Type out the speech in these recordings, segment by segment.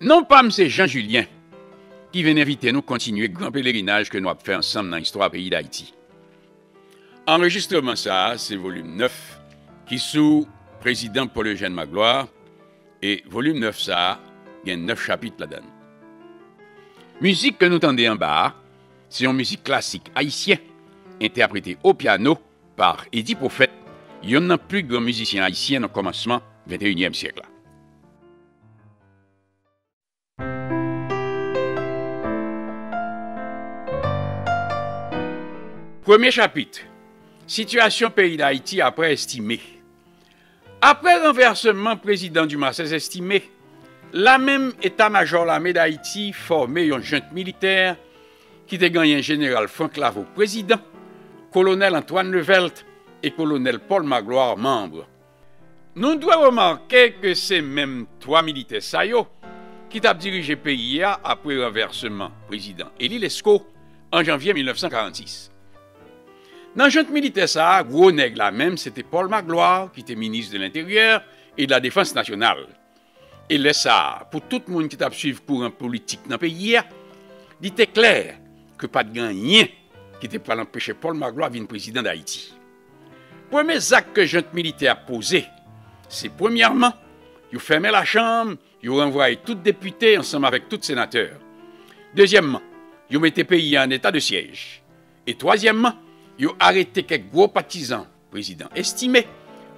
Non pas M. Jean-Julien, qui vient inviter nous à continuer le grand pèlerinage que nous avons fait ensemble dans l'histoire du pays d'Haïti. Enregistrement ça, c'est volume 9, qui sous président Paul-Eugène Magloire, et volume 9 ça, il y a 9 chapitres là-dedans. Musique que nous entendons en bas, c'est une musique classique haïtienne, interprétée au piano par Eddie Prophète, un des plus grands musiciens haïtiens au commencement du 21e siècle. Premier chapitre. Situation pays d'Haïti après estimé. Après renversement président du Massès estimé, la même état-major l'armée d'Haïti formé une junte militaire qui a gagné un général Franck Lavo président, colonel Antoine Levelt et colonel Paul Magloire membre. Nous devons remarquer que c'est même trois militaires saillots qui ont dirigé le pays après renversement président Élie Lescaut en janvier 1946. Dans la junte militaire, ça, gros nègre là même, c'était Paul Magloire, qui était ministre de l'Intérieur et de la Défense nationale. Et là, ça, pour tout le monde qui t'a suivi courant politique dans le pays, il était clair que pas de rien qui était pour l'empêcher Paul Magloire d'être président d'Haïti. Premier acte que la junte militaire a posé, c'est premièrement, il fermé la Chambre, il renvoyé tous les députés ensemble avec tous les sénateurs. Deuxièmement, il mettait le pays en état de siège. Et troisièmement, il a arrêté quelques gros partisans, président estimé,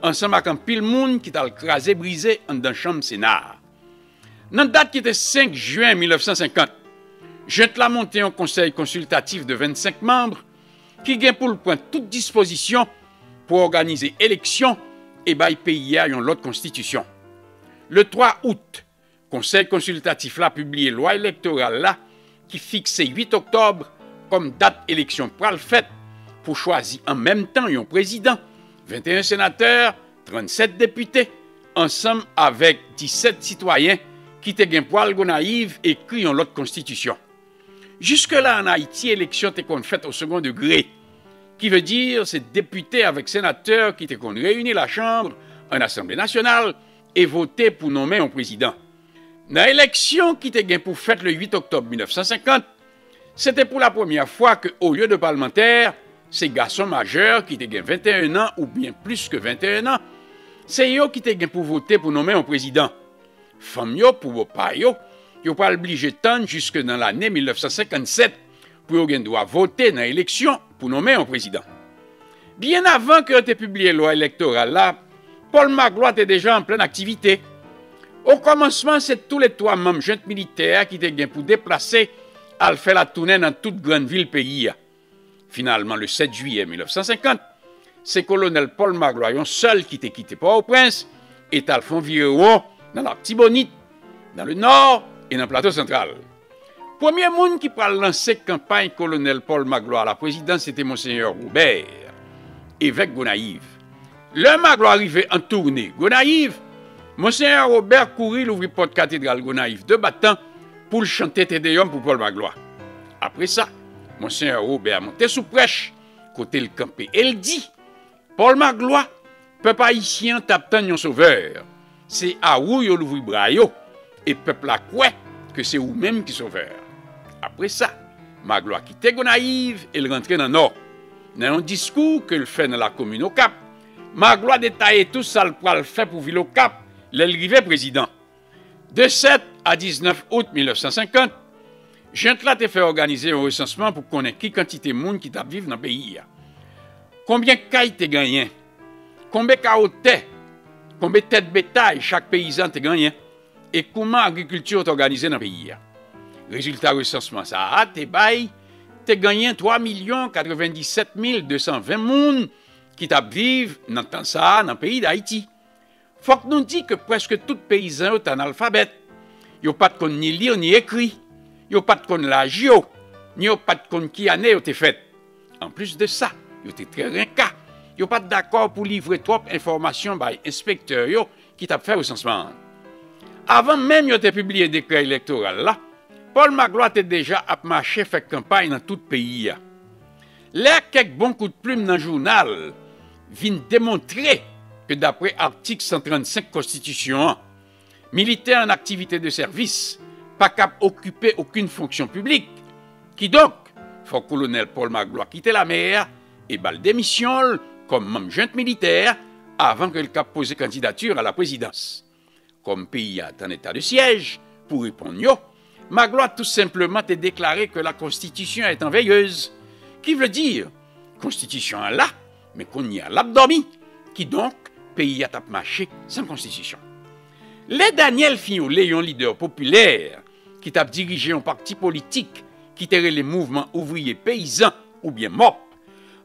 ensemble avec un pile monde qui t'a crasé, brisé dans la chambre Sénat. Dans la date qui était 5 juin 1950, je l'ai monté un conseil consultatif de 25 membres qui gagne pour le point toute disposition pour organiser élection et bail pays à une autre constitution. Le 3 août, conseil consultatif a publié loi électorale là qui fixait 8 octobre comme date élection pour le fait pour choisir en même temps un président, 21 sénateurs, 37 députés, ensemble avec 17 citoyens qui étaient gain poil naïve et écrit en l'autre constitution. Jusque-là, en Haïti, l'élection était faite au second degré, qui veut dire ces députés avec sénateurs qui étaient réunis la Chambre en Assemblée nationale et voter pour nommer un président. Dans l'élection qui était gain pour fête le 8 octobre 1950, c'était pour la première fois qu'au lieu de parlementaires, ces garçons majeurs qui étaient 21 ans ou bien plus que 21 ans, c'est eux qui étaient pour voter pour nommer un président. Femmes yo pour pas yo, yo pas obligé de jusque dans l'année 1957 pour qu'ils doivent voter dans l'élection pour nommer un président. Bien avant que ait publié la loi électorale là, Paul Magloire était déjà en pleine activité. Au commencement, c'est tous les trois membres junte militaires qui étaient pour déplacer à faire la tournée dans toute grande ville pays. Finalement, le 7 juillet 1950, c'est colonel Paul Magloire, seul qui était quitté Port-au-Prince, et Alphon Vireau dans l'Artibonite, dans le nord et dans le plateau central. Premier monde qui a lancé campagne colonel Paul Magloire à la présidence, c'était Monseigneur Robert, évêque Gonaïve. Le Magloire arrivé en tournée Gonaïve, Monseigneur Robert courit l'ouvrir porte cathédrale Gonaïve de battant pour le chanter Tédéum pour Paul Magloire. Après ça, Monseigneur Robert monté sous prêche, côté le campé. Elle dit, Paul Magloire, peuple haïtien tape un sauveur. C'est à vous yo l'ouvri brayo, et peuple a quoi que c'est vous-même qui sauveur. Après ça, Magloire quitte Gonaïve et le rentre dans le nord. Dans un discours que le fait dans la commune au Cap, Magloire détaille tout ça le fait pour vivre au Cap, l'arrivée président. De 7 à 19 août 1950, Gentla te fait organiser un recensement pour connaître qui quantité de monde qui t'a vivre dans le pays. Combien de cailles te gagné? Combien de carottes? Combien de têtes de bétail chaque paysan te gagné? Et comment l'agriculture est organisée dans le pays? Résultat recensement, ça a te gagné 3 97 220 personnes qui t'a vivre dans le pays d'Haïti. Faut que nous disions que presque tout paysan est analphabète. Ils n'ont pas de ni lire ni écrit. Ils n'ont pas de connaître la géo, ni pas de connaître qui année été faite. En plus de ça, ils étaient très rincas. Ils n'ont pas d'accord pour livrer trop d'informations par l'inspecteur qui t'a fait recensement. Avant même qu'ils aient publié le décret électoral là, Paul Magloire était déjà à marcher faire campagne dans tout le pays. Là, quelques bons coups de plume dans le journal viennent démontrer que d'après l'article 135 Constitution, militaire en activité de service pas capable d'occuper aucune fonction publique. Qui donc, faut colonel Paul Magloire quitter la mer et bal démission comme membre junte militaire avant que le cap pose candidature à la présidence. Comme pays est en état de siège, pour répondre, Magloire tout simplement a déclaré que la Constitution est en veilleuse. Qui veut dire, Constitution est là, mais qu'on y a l'abdomen, qui donc, pays a marché sans Constitution. Les Daniel Fignolet, un leader populaire, qui a dirigé un parti politique qui était les mouvements ouvriers paysans ou bien MOP,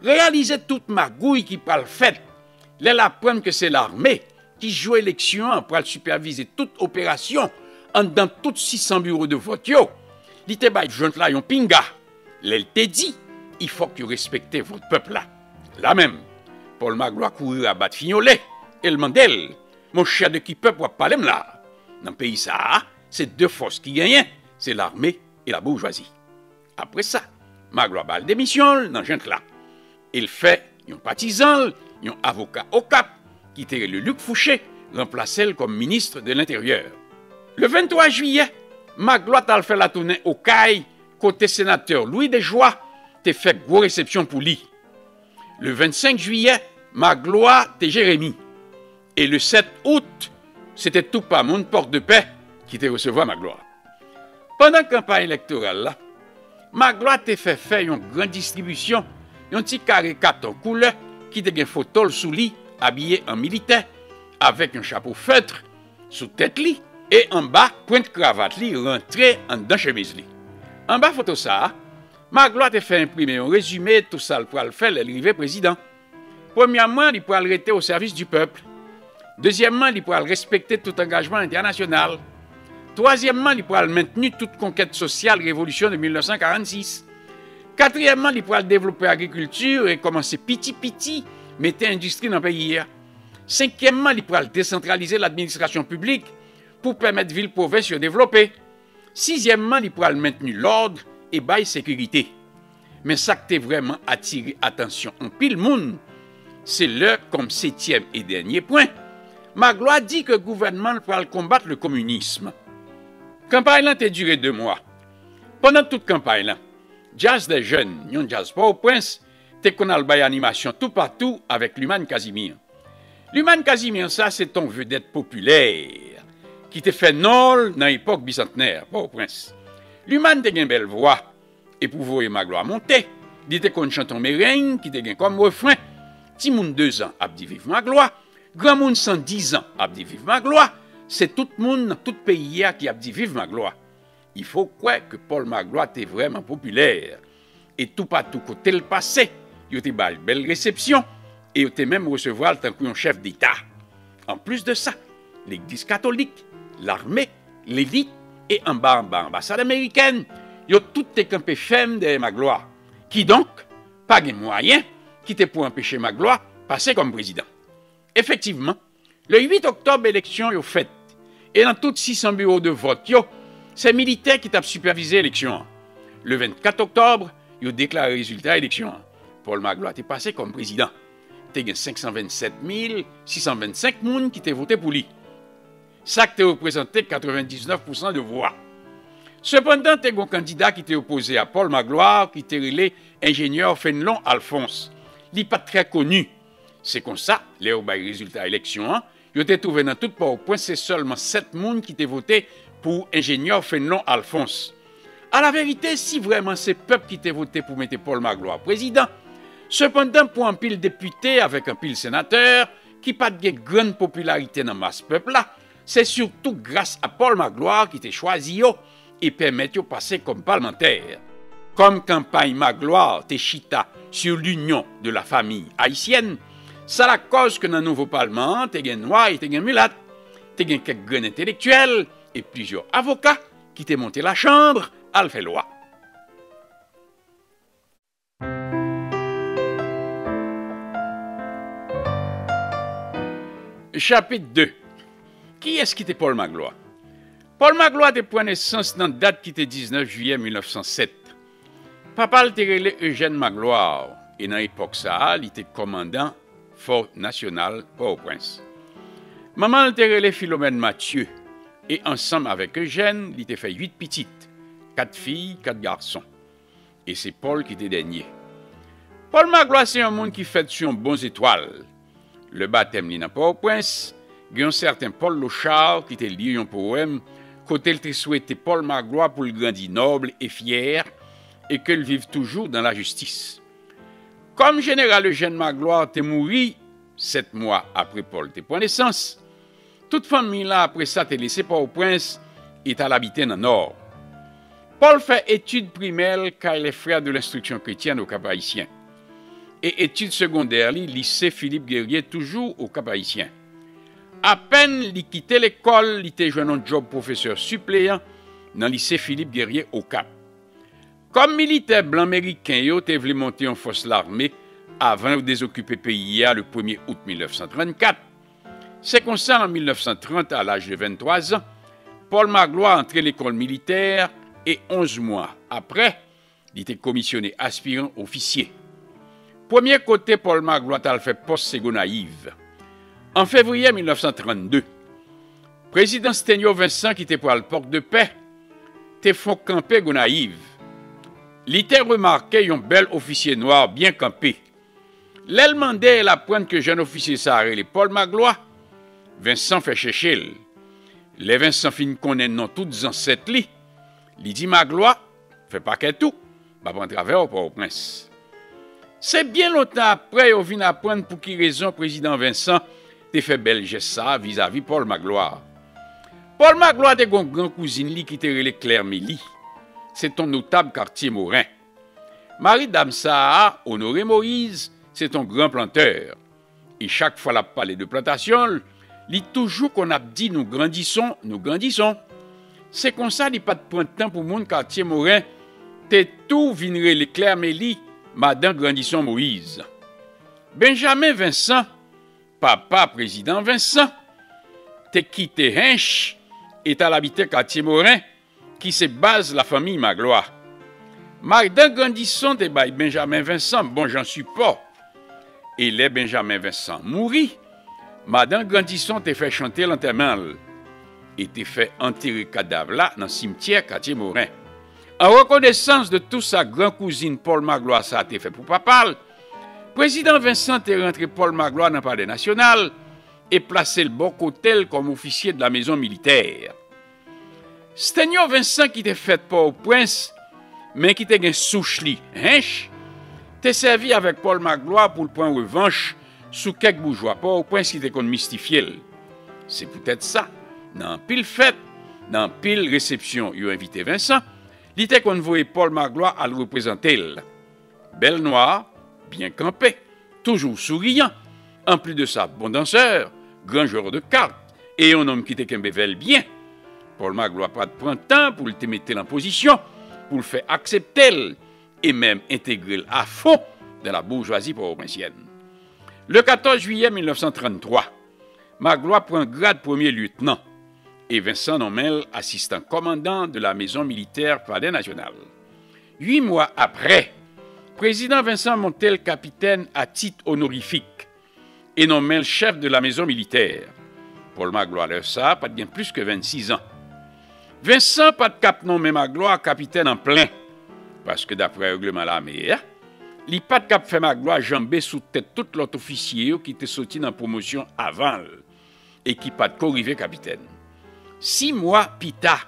réalisait toute magouille qui parle fait. Les apprennent que c'est l'armée qui joue l'élection pour superviser toute opération en dans tous 600 bureaux de vote. Il était joint là un pinga. L'elle te dit, il faut que vous respectez votre peuple là. Là même, Paul Magloire courir à battre Fignolet et le mandel. Mon cher de qui peuple va parler là. Dans le pays ça, c'est deux forces qui gagnent, c'est l'armée et la bourgeoisie. Après ça, Magloire bat démission dans gente là. Il fait un partisan, un avocat au cap, qui était le Luc Fouché, remplacé comme ministre de l'Intérieur. Le 23 juillet, Magloire a fait la tournée au CAI, côté sénateur Louis Desjoie, a fait gros réception pour lui. Le 25 juillet, Magloire a Jérémy. Et le 7 août, c'était tout pas mon porte de paix qui te recevoir Magloire. Pendant la campagne électorale, là, Magloire a fait faire une grande distribution, un petit carré carton couleur qui te une photo sous lit, habillé en militaire, avec un chapeau feutre sous tête lit, et en bas, pointe cravate li, rentré en dans chemise li. En bas photo ça, Magloire a fait imprimer un résumé tout ça pour le faire l'arrivée président. Premièrement, il pourra rester au service du peuple. Deuxièmement, il pourra respecter tout engagement international. Troisièmement, il pourra maintenir toute conquête sociale révolution de 1946. Quatrièmement, il pourra développer l'agriculture et commencer petit, mettre l'industrie dans le pays. Cinquièmement, il pourra décentraliser l'administration publique pour permettre ville province de développer. Sixièmement, il pourra maintenir l'ordre et bail sécurité. Mais ça qui vraiment attiré attention en pile monde, c'est le comme septième et dernier point. Magloire dit que le gouvernement pourra combattre le communisme. La campagne a duré 2 mois. Pendant toute campagne, jazz des jeunes, yon jazz Port-au-Prince, te qu'on a animation tout partout avec Luman Casimir. Luman Casimir, ça, c'est ton vedette populaire qui te fait nol dans l'époque bicentenaire, Port-au-Prince. Luman te une belle voix, et pour voir Magloire monter, il te qu'on chante un merengue qui te gen comme refrain. Ti moun 2 ans a dit vive Magloire, grand moun 110 ans a dit vive Magloire, c'est tout le monde dans tout pays qui a dit vive Magloire. Il faut croire que Paul Magloire était vraiment populaire. Et tout partout côté le passé, il était une belle réception et il était même recevoir en tant qu'un chef d'État. En plus de ça, l'Église catholique, l'armée, l'élite et en bas l'ambassade américaine, ils ont tout campé ferme de Magloire. Qui donc, pas de moyen, qui était pour empêcher Magloire de passer comme président. Effectivement, le 8 octobre, l'élection est faite. Et dans tous 600 bureaux de vote, c'est les militaires qui ont supervisé l'élection. Le 24 octobre, ils ont déclaré le résultat de l'élection. Paul Magloire est passé comme président. Il y a 527 625 personnes qui ont voté pour lui. Ça a représenté 99% de voix. Cependant, il y a un candidat qui était opposé à Paul Magloire, qui était relé ingénieur Fénelon Alphonse. Il n'est pas très connu. C'est comme ça, les résultats de l'élection, ils ont été trouvés dans tout Port-au-Prince, c'est seulement 7 personnes qui ont voté pour ingénieur Fénelon Alphonse. À la vérité, si vraiment c'est le peuple qui a voté pour mettre Paul Magloire président, cependant, pour un pile député avec un pile sénateur, qui n'a pas de grande popularité dans masse peuple là, c'est surtout grâce à Paul Magloire qui a choisi et permet de passer comme parlementaire. Comme campagne Magloire te chita sur l'union de la famille haïtienne, ça la cause que dans le nouveau parlement, tu as des noirs et tu as des mulattes, tu as quelques grands intellectuels et plusieurs avocats qui t'ont monté la chambre à le faire loi. Chapitre 2. Qui est-ce qui était Paul Magloire? Paul Magloire a pris naissance dans la date qui était 19 juillet 1907. Papa était relé Eugène Magloire et dans l'époque ça, il était commandant Fort National Port-au-Prince. Maman était relé Philomène Mathieu, Et ensemble avec Eugène, il était fait 8 petites, 4 filles, 4 garçons. Et c'est Paul qui était dernier. Paul Magloire, c'est un monde qui fait sur bonnes étoiles. Le baptême n'est pas au prince. Il y a un certain Paul Lochard qui était lié un poème, côté il te souhaité Paul Magloire pour le grandir noble et fier, et qu'il vive toujours dans la justice. Comme général Eugène Magloire t'est mouru 7 mois après Paul t'est point naissance, toute famille là après ça t'est laissé par au prince et t'as l'habité dans le nord. Paul fait études primaires car il est frère de l'instruction chrétienne au Cap-Haïtien. Et études secondaires, lycée Philippe Guerrier, toujours au Cap-Haïtien. À peine il quittait l'école, il était joué un job professeur suppléant dans le lycée Philippe Guerrier au Cap. Comme militaire blanc américain, il a voulu monter en force l'armée avant de désoccuper le pays le 1er août 1934. C'est comme ça, en 1930, à l'âge de 23 ans, Paul Magloire entré à l'école militaire et 11 mois après, il était commissionné aspirant officier. Premier côté, Paul Magloire a fait poste Ségonaïve. En février 1932, président Sténio Vincent, qui était pour le porte de paix, te fait camper Gonaïve. Il était remarqué un bel officier noir bien campé. L'aile mandait la pointe que jeune officier s'arrête, Paul Magloire. Vincent fait chercher. Les Vincent fin connaît non toutes ancêtres li. Il dit Magloire, fait pas qu'à tout, va prendre travers au prince. C'est bien longtemps après, on vient apprendre pour qui raison président Vincent te fait bel geste ça vis-à-vis Paul Magloire. Paul Magloire était une grande cousine li qui était Claire Mélie. C'est un notable quartier morin. Marie Damsa, Honoré Moïse, c'est un grand planteur. Et chaque fois la parler de plantation, il toujours qu'on a dit nous grandissons, nous grandissons. C'est comme ça, il n'y a pas de point de temps pour mon quartier morin. T'es tout vinerait les Claire Mélie, Madame Grandisson Moïse. Benjamin Vincent, papa président Vincent, t'es quitté Hinch et t'as l'habité quartier morin qui se base la famille Magloire. Madame Grandisson t'es by Benjamin Vincent, bon j'en suis pas. Et les Benjamin Vincent mourit. Madame Grandisson t'es fait chanter l'enterrement et t'es fait enterrer cadavre là dans le cimetière quartier morin. En reconnaissance de tout sa grand-cousine Paul Magloire, ça a été fait pour papa, président Vincent est rentré Paul Magloire dans le palais national et placé le bon côté comme officier de la maison militaire. Sténio Vincent qui était fait pas au prince, mais qui était un souchli, Hinch, t'es servi avec Paul Magloire pour le point revanche sous quelques bourgeois, pas au prince qui était qu'on mystifié. C'est peut-être ça. Dans pile fête, dans pile réception, il a invité Vincent. Il était qu'on voyait Paul Magloire à le représenter. Belle noire, bien campé, toujours souriant. En plus de ça, bon danseur, grand joueur de cartes, et un homme qui était qu'un bével bien. Paul Magloire pas de printemps pour le mettre en position, pour le faire accepter et même intégrer à fond dans la bourgeoisie provincienne. Le 14 juillet 1933, Magloire prend grade premier lieutenant. Et Vincent nommé assistant commandant de la maison militaire Palais National. 8 mois après, président Vincent montait capitaine à titre honorifique et nommé chef de la maison militaire. Paul Magloire, ça, pas de bien plus que 26 ans. Vincent, pas de cap nommé Magloire capitaine en plein, parce que d'après le règlement de la mer, il pas de cap fait Magloire jambé sous tête tout l'autre officier qui était sorti dans la promotion avant et qui pas de corrivé capitaine. 6 mois plus tard,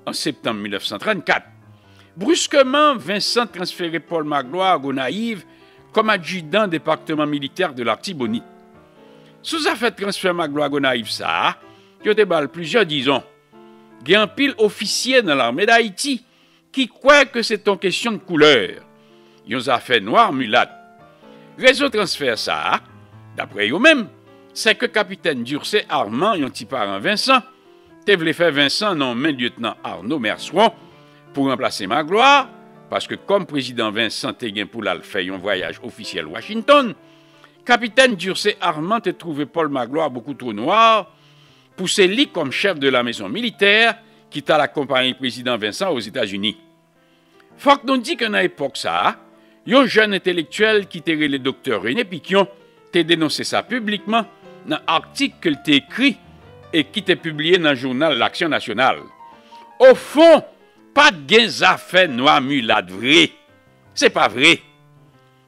en septembre 1934, brusquement, Vincent transférait Paul Magloire à Gonaïve comme adjudant département militaire de l'Artibonite. Sous a fait transfert Magloire à Gonaïve, ça, il y a plusieurs, disons. Il y a un pile officier dans l'armée d'Haïti qui croit que c'est en question de couleur. Ils ont fait noir mulâtre. Raison transfert, ça, d'après eux-mêmes, c'est que capitaine Durcé Armand, un petit parent Vincent, te voulait faire Vincent nommé lieutenant Arnaud Merçouan pour remplacer Magloire, parce que comme président Vincent te gain pour la faire un voyage officiel Washington, capitaine Durcé Armand te trouvé Paul Magloire beaucoup trop noir, pour se lit comme chef de la maison militaire qui t'a accompagné le président Vincent aux États-Unis. Faut que nous dit qu'à l'époque ça, un jeune intellectuel qui était le docteur René Piquion t'a dénoncé ça publiquement dans l'article qu'il t'a écrit et qui était publié dans le journal L'Action nationale. Au fond, pas de gains à faire noir mulâtre vrai. C'est pas vrai.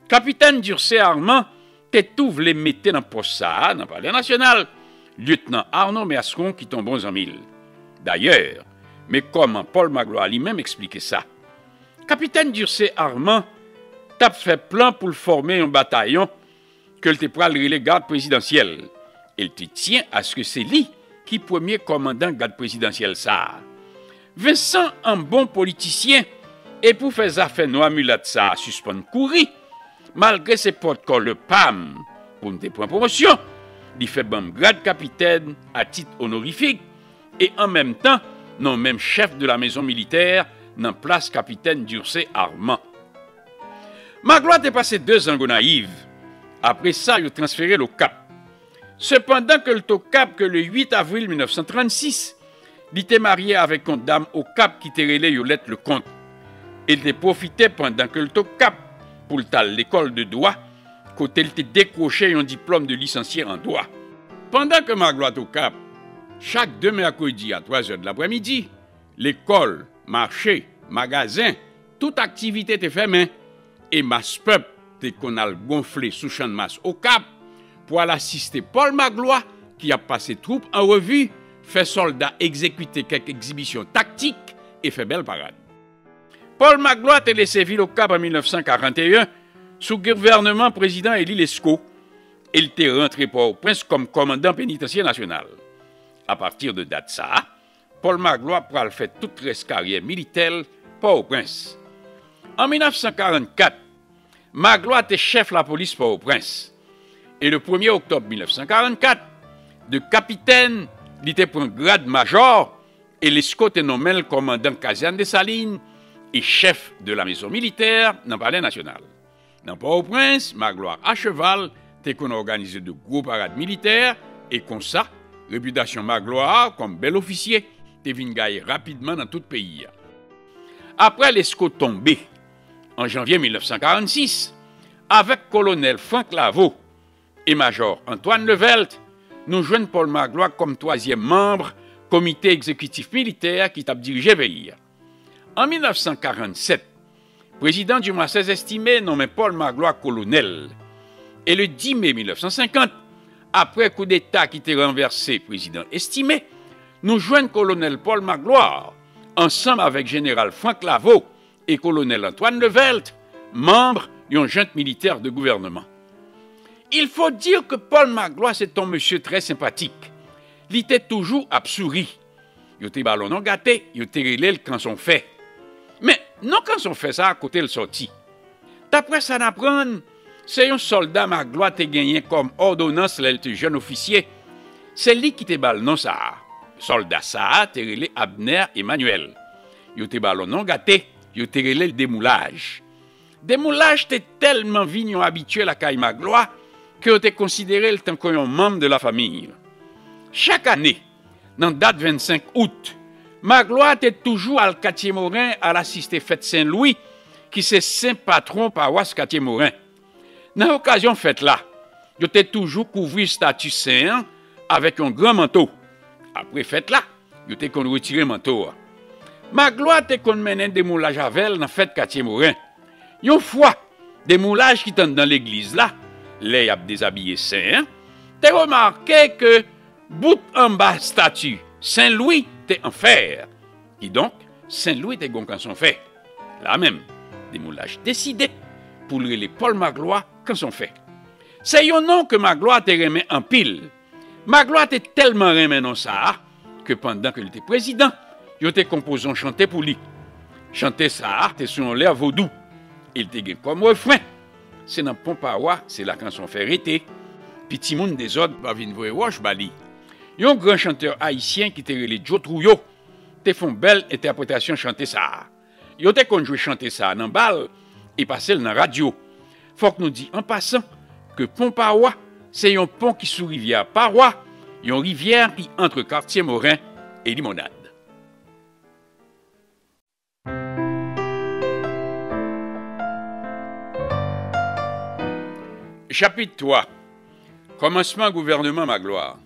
Capitaine Durcé Armand, t'es tout voulu mettre dans le poste ça, dans le palais national. Lieutenant Arnaud Mercon qui tombe en mille. D'ailleurs, mais comment Paul Magloire lui-même expliquait ça? Capitaine Durcé Armand t'a fait plan pour former un bataillon que le pral relais garde présidentielle. Il te tient à ce que c'est lui qui premier commandant garde présidentielle ça. Vincent, un bon politicien, et pour faire affaire noir mulâtre ça, suspendre courir, malgré ses porte-corps le PAM, pour ne prendre promotion, il fait bon grade capitaine à titre honorifique, et en même temps, non même chef de la maison militaire, dans place capitaine Durcé Armand. Magloire est passé 2 ans naïve. Après ça, il a transféré au Cap. Cependant que le Cap, que le 8 avril 1936, il était marié avec une dame au Cap qui était relé Yolette le Comte. Il était profité pendant que le Cap, pour l'école de droit, côté il était décroché un diplôme de licencié en droit. Pendant que Magloire au Cap, chaque 2 mercredis à 3 h de l'après-midi, l'école, marché, magasin, toute activité était fermée. Et masse peuple était qu'on a gonflé sous champ de masse au Cap pour aller assister Paul Magloire qui a passé troupes en revue, fait soldats exécuter quelques exhibitions tactiques et fait belle parade. Paul Magloire était laissé ville au Cap en 1941 sous gouvernement président Élie Lescaut. Il était rentré Port-au-Prince comme commandant pénitentiaire national. À partir de date ça, Paul Magloire pral fait toute reste carrière militaire Port-au-Prince. En 1944, Magloire était chef de la police Port-au-Prince. Et le 1er octobre 1944, de capitaine, il était pour un grade major et Lescaut était nommé le commandant caserne des Salines et chef de la maison militaire dans le palais national. Dans Port-au-Prince, Magloire à cheval était qu'on organisé de gros parades militaires et comme ça, réputation Magloire comme bel officier était venu gagner rapidement dans tout le pays. Après Lescaut tombé, en janvier 1946, avec colonel Franck Lavaux et major Antoine Levelt, nous joignons Paul Magloire comme 3e membre comité exécutif militaire qui t'a dirigé le pays. En 1947, président du Massès estimé nommé Paul Magloire colonel. Et le 10 mai 1950, après coup d'État qui était renversé président estimé, nous joignons colonel Paul Magloire, ensemble avec général Franck Lavaux et colonel Antoine Levelt, membre d'un junte militaire de gouvernement. Il faut dire que Paul Magloire, c'est un monsieur très sympathique. Il était toujours absouri. Il était ballon non gâté, il était relé quand son fait. Mais non quand son fait ça à côté le sorti. D'après ça n'apprendre, c'est un soldat Magloire qui a gagné comme ordonnance le jeune officier. C'est lui qui était ballon non ça. Soldat ça, t'es relé Abner Emmanuel. Il était ballon non gâté. Il était relé le démoulage. Démoulage était tellement vignon habituel à Caille Magloire qu'il était considéré comme un membre de la famille. Chaque année, dans la date 25 août, Magloire était toujours à Cartier-Morin à l'assister fête Saint-Louis, qui c'est saint patron paroisse Cartier-Morin. Dans l'occasion fête là, il était toujours couvert statue saint avec un grand manteau. Après fête là, il était qu'on retirer le manteau. Magloire était qu'on menait des moulages avec dans fête Cartier-Morin. Une fois, des moulages qui étaient dans l'église là, les a déshabillé saint, t'as remarqué que bout en bas statue Saint-Louis était en fer. Et donc, Saint-Louis était gon quand son fait. Là même, des moulages décidés pour les Paul Magloire quand son fait. C'est un nom que Magloire te remet en pile. Magloire était tellement remet non ça que pendant qu'il était président, il était composé chanter pour lui. Chanter ça, c'était sur l'air vaudou. Il était comme refrain. C'est dans Pompawa, c'est la canson fait été. Petit monde des autres va venir voir Roche Bali. Il y a un grand chanteur haïtien qui était relé Joe Trouillot. Te font belle interprétation chanter ça. Il était qu'on jouait chanter ça dans balle et passer dans la radio. Faut que nous dit en passant que Pompawa, c'est un pont qui sous rivière Parois, une rivière qui entre Cartier-Morin et Limonade. Chapitre 3. Commencement gouvernement Magloire.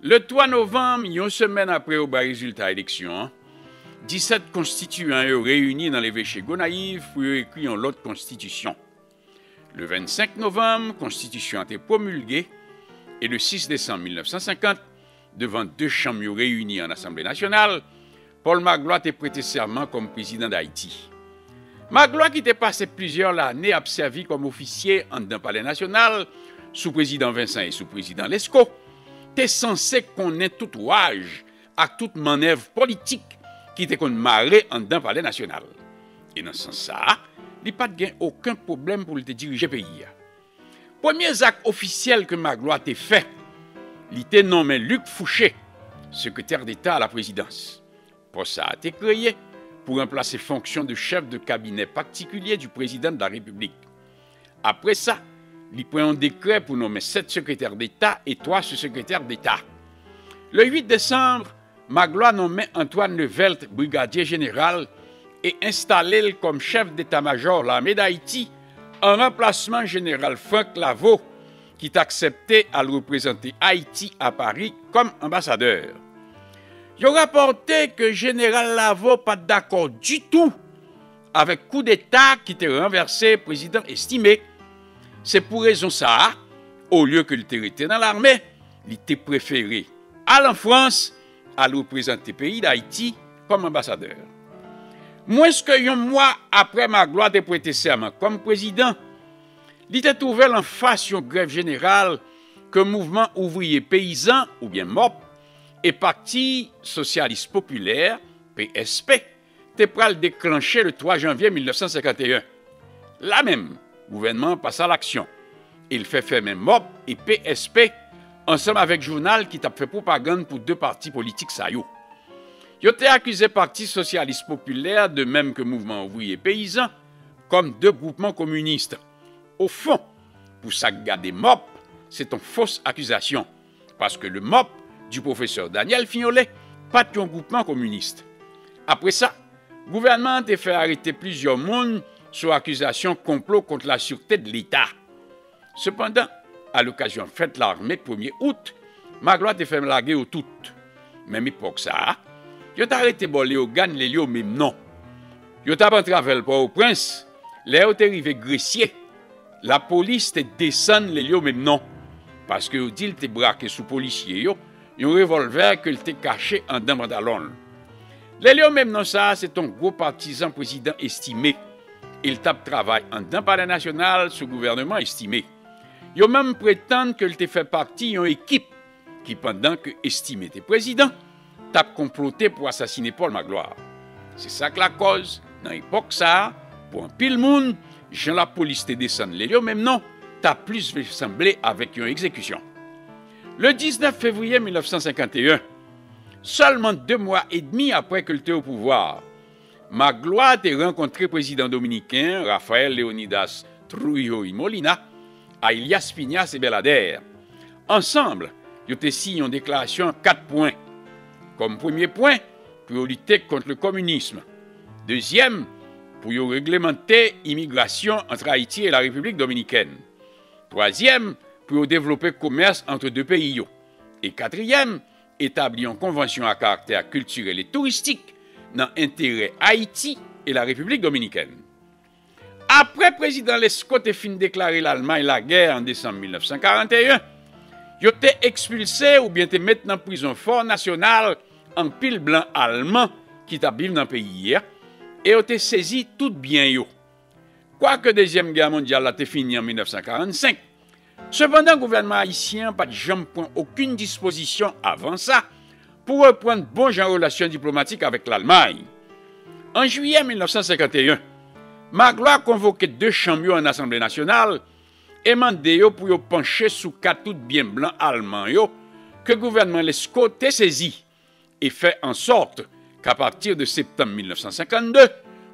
Le 3 novembre, une semaine après le résultat de l'élection, 17 constituants réunis dans l'évêché Gonaïves pour écrire l'autre constitution. Le 25 novembre, la constitution a été promulguée et le 6 décembre 1950, devant deux chambres réunies en Assemblée nationale, Paul Magloire a prêté serment comme président d'Haïti. Magloire, qui était passé plusieurs années à servir comme officier en dans le palais national, sous président Vincent et sous président Lescaut, était censé connaître tout ouage à toute manœuvre politique qui était marré en dans le palais national. Et dans ce sens-là, il n'y a pas aucun problème pour le diriger le pays. Premier acte officiel que Magloire a fait, il était nommé Luc Fouché, secrétaire d'État à la présidence. Pour ça, a été créé pour remplacer fonction de chef de cabinet particulier du président de la République. Après ça, il prend un décret pour nommer 7 secrétaires d'État et 3 sous-secrétaires d'État. Le 8 décembre, Magloire nommait Antoine Levelt brigadier général et installé comme chef d'état-major de l'armée d'Haïti en remplacement général Franck Lavaux, qui accepté à le représenter Haïti à Paris comme ambassadeur. Il a rapporté que général Lavaux pas d'accord du tout avec coup d'État qui était renversé président estimé. C'est pour raison ça, au lieu que il était dans l'armée, il était préféré aller en France à représenter le pays d'Haïti comme ambassadeur. Moins que un mois après Magloire de prêter serment comme président, il était trouvé en face d'une grève générale que le mouvement ouvrier paysan, ou bien MOP, et Parti socialiste populaire, PSP, était prêt à le déclencher le 3 janvier 1951. Là même, le gouvernement passe à l'action. Il fait fermer MOP et PSP ensemble avec Journal qui t'a fait propagande pour deux partis politiques saillot. Il a été accusé Parti socialiste populaire, de même que mouvement ouvrier paysan, comme deux groupements communistes. Au fond, pour ça garder MOP, c'est une fausse accusation, parce que le MOP du professeur Daniel Fignolet, pas de groupement communiste. Après ça, le gouvernement a fait arrêter plusieurs monde sur accusation complot contre la sûreté de l'État. Cependant, à l'occasion de fête l'armée 1er août, Magloire a fait larguer au tout. Même époque ça, il a arrêté les gagne les lieux même non. Il a pas travel pour au prince, les est arrivé Gressier. La police te descend les lieux même non. Parce que dit il te braqué sous policier yo, un revolver que il te caché en dans pantalon. Les lieux même non ça, c'est un gros partisan président estimé. Il tape travail en dans palais national sous gouvernement estimé. Yo même prétendent qu'il te fait partie d'une équipe qui pendant que estimé était président, tape comploté pour assassiner Paul Magloire. C'est ça que la cause, dans l'époque ça, pour un pile monde, Jean la police te descend les lieux même non, t'as plus semblé avec une exécution. Le 19 février 1951, seulement 2 mois et demi après qu'il était au pouvoir, Magloire a rencontré le président dominicain Rafael Leonidas Trujillo y Molina à Ilias Piñas et Belader. Ensemble, ils ont signé une déclaration en 4 points. Comme premier point, pour lutter contre le communisme. Deuxième, pour réglementer l'immigration entre Haïti et la République dominicaine. Troisième, pour développer le commerce entre deux pays. Et quatrième, établir une convention à caractère culturel et touristique dans l'intérêt Haïti et la République dominicaine. Après le président Lescaut a fini de déclarer l'Allemagne la guerre en décembre 1941, il a été expulsé ou bien été mis dans la prison Fort National en pile blanc allemand qui t'habille dans le pays et a été saisi tout bien yo. Quoique la Deuxième Guerre mondiale a été finie en 1945, cependant le gouvernement haïtien n'a pas jamais pris aucune disposition avant ça pour reprendre bon genre relations diplomatiques avec l'Allemagne. En juillet 1951, Magloire a convoqué 2 chambres en Assemblée nationale et mandé pour pencher sous 4 tout bien blanc allemand que le gouvernement Lescaut a saisi et fait en sorte qu'à partir de septembre 1952,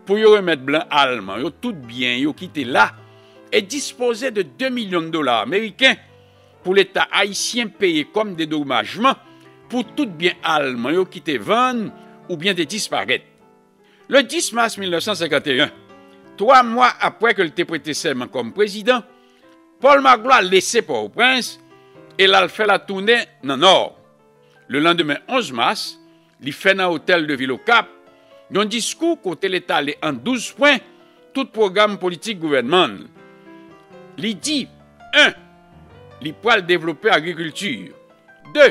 pour remettre blanc allemand tout bien qui était là et disposer de 2 millions de dollars américains pour l'État haïtien payé comme dédommagement pour tout bien allemand qui était vendu ou bien de disparaître. Le 10 mars 1951, 3 mois après qu'il ait prêté serment comme président, Paul Magloire a laissé Port-au-Prince et l'a fait la tournée dans le nord. Le lendemain 11 mars, il fait dans l'hôtel de Ville au Cap un discours côté l'État en 12 points tout programme politique gouvernement. Il dit 1. Il peut développer l'agriculture. 2.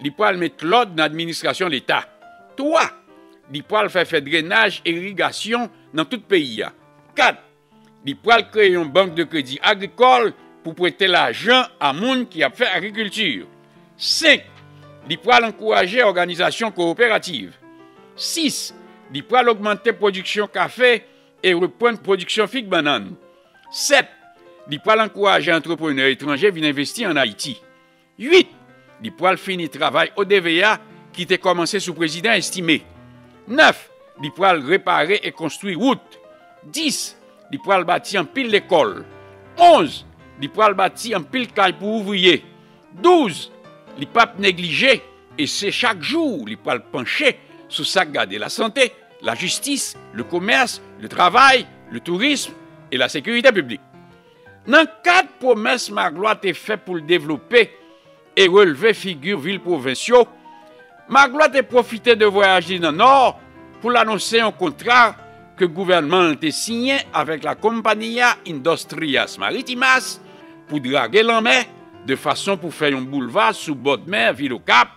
Il peut mettre l'ordre dans l'administration de l'État. 3. Il peut faire drainage et irrigation dans tout le pays. 4. Il peut créer une banque de crédit agricole pour prêter l'argent à monde qui a fait agriculture. 5. Il peut encourager l'organisation coopérative. 6. Il peut augmenter la production café et reprendre la production figue banane. 7. Il peut encourager les entrepreneurs étrangers à venir investir en Haïti. 8. Il peut finir le travail au DVA qui a commencé sous président estimé. 9. Il peut réparer et construire route. 10. Il peut bâtir en pile l'école. 11. Il peut bâtir en pile caille pour ouvriers. 12. Il peut négliger et c'est chaque jour il peut pencher sur ça garder la santé, la justice, le commerce, le travail, le tourisme et la sécurité publique. Dans 4 promesses, Magloire est fait pour le développer et relever figure ville provinciaux. Magloire a profité de voyager dans le Nord pour l'annoncer un contrat que le gouvernement a signé avec la Compagnia Industrias Maritimas pour draguer la mer de façon pour faire un boulevard sous bord de mer, Ville au Cap,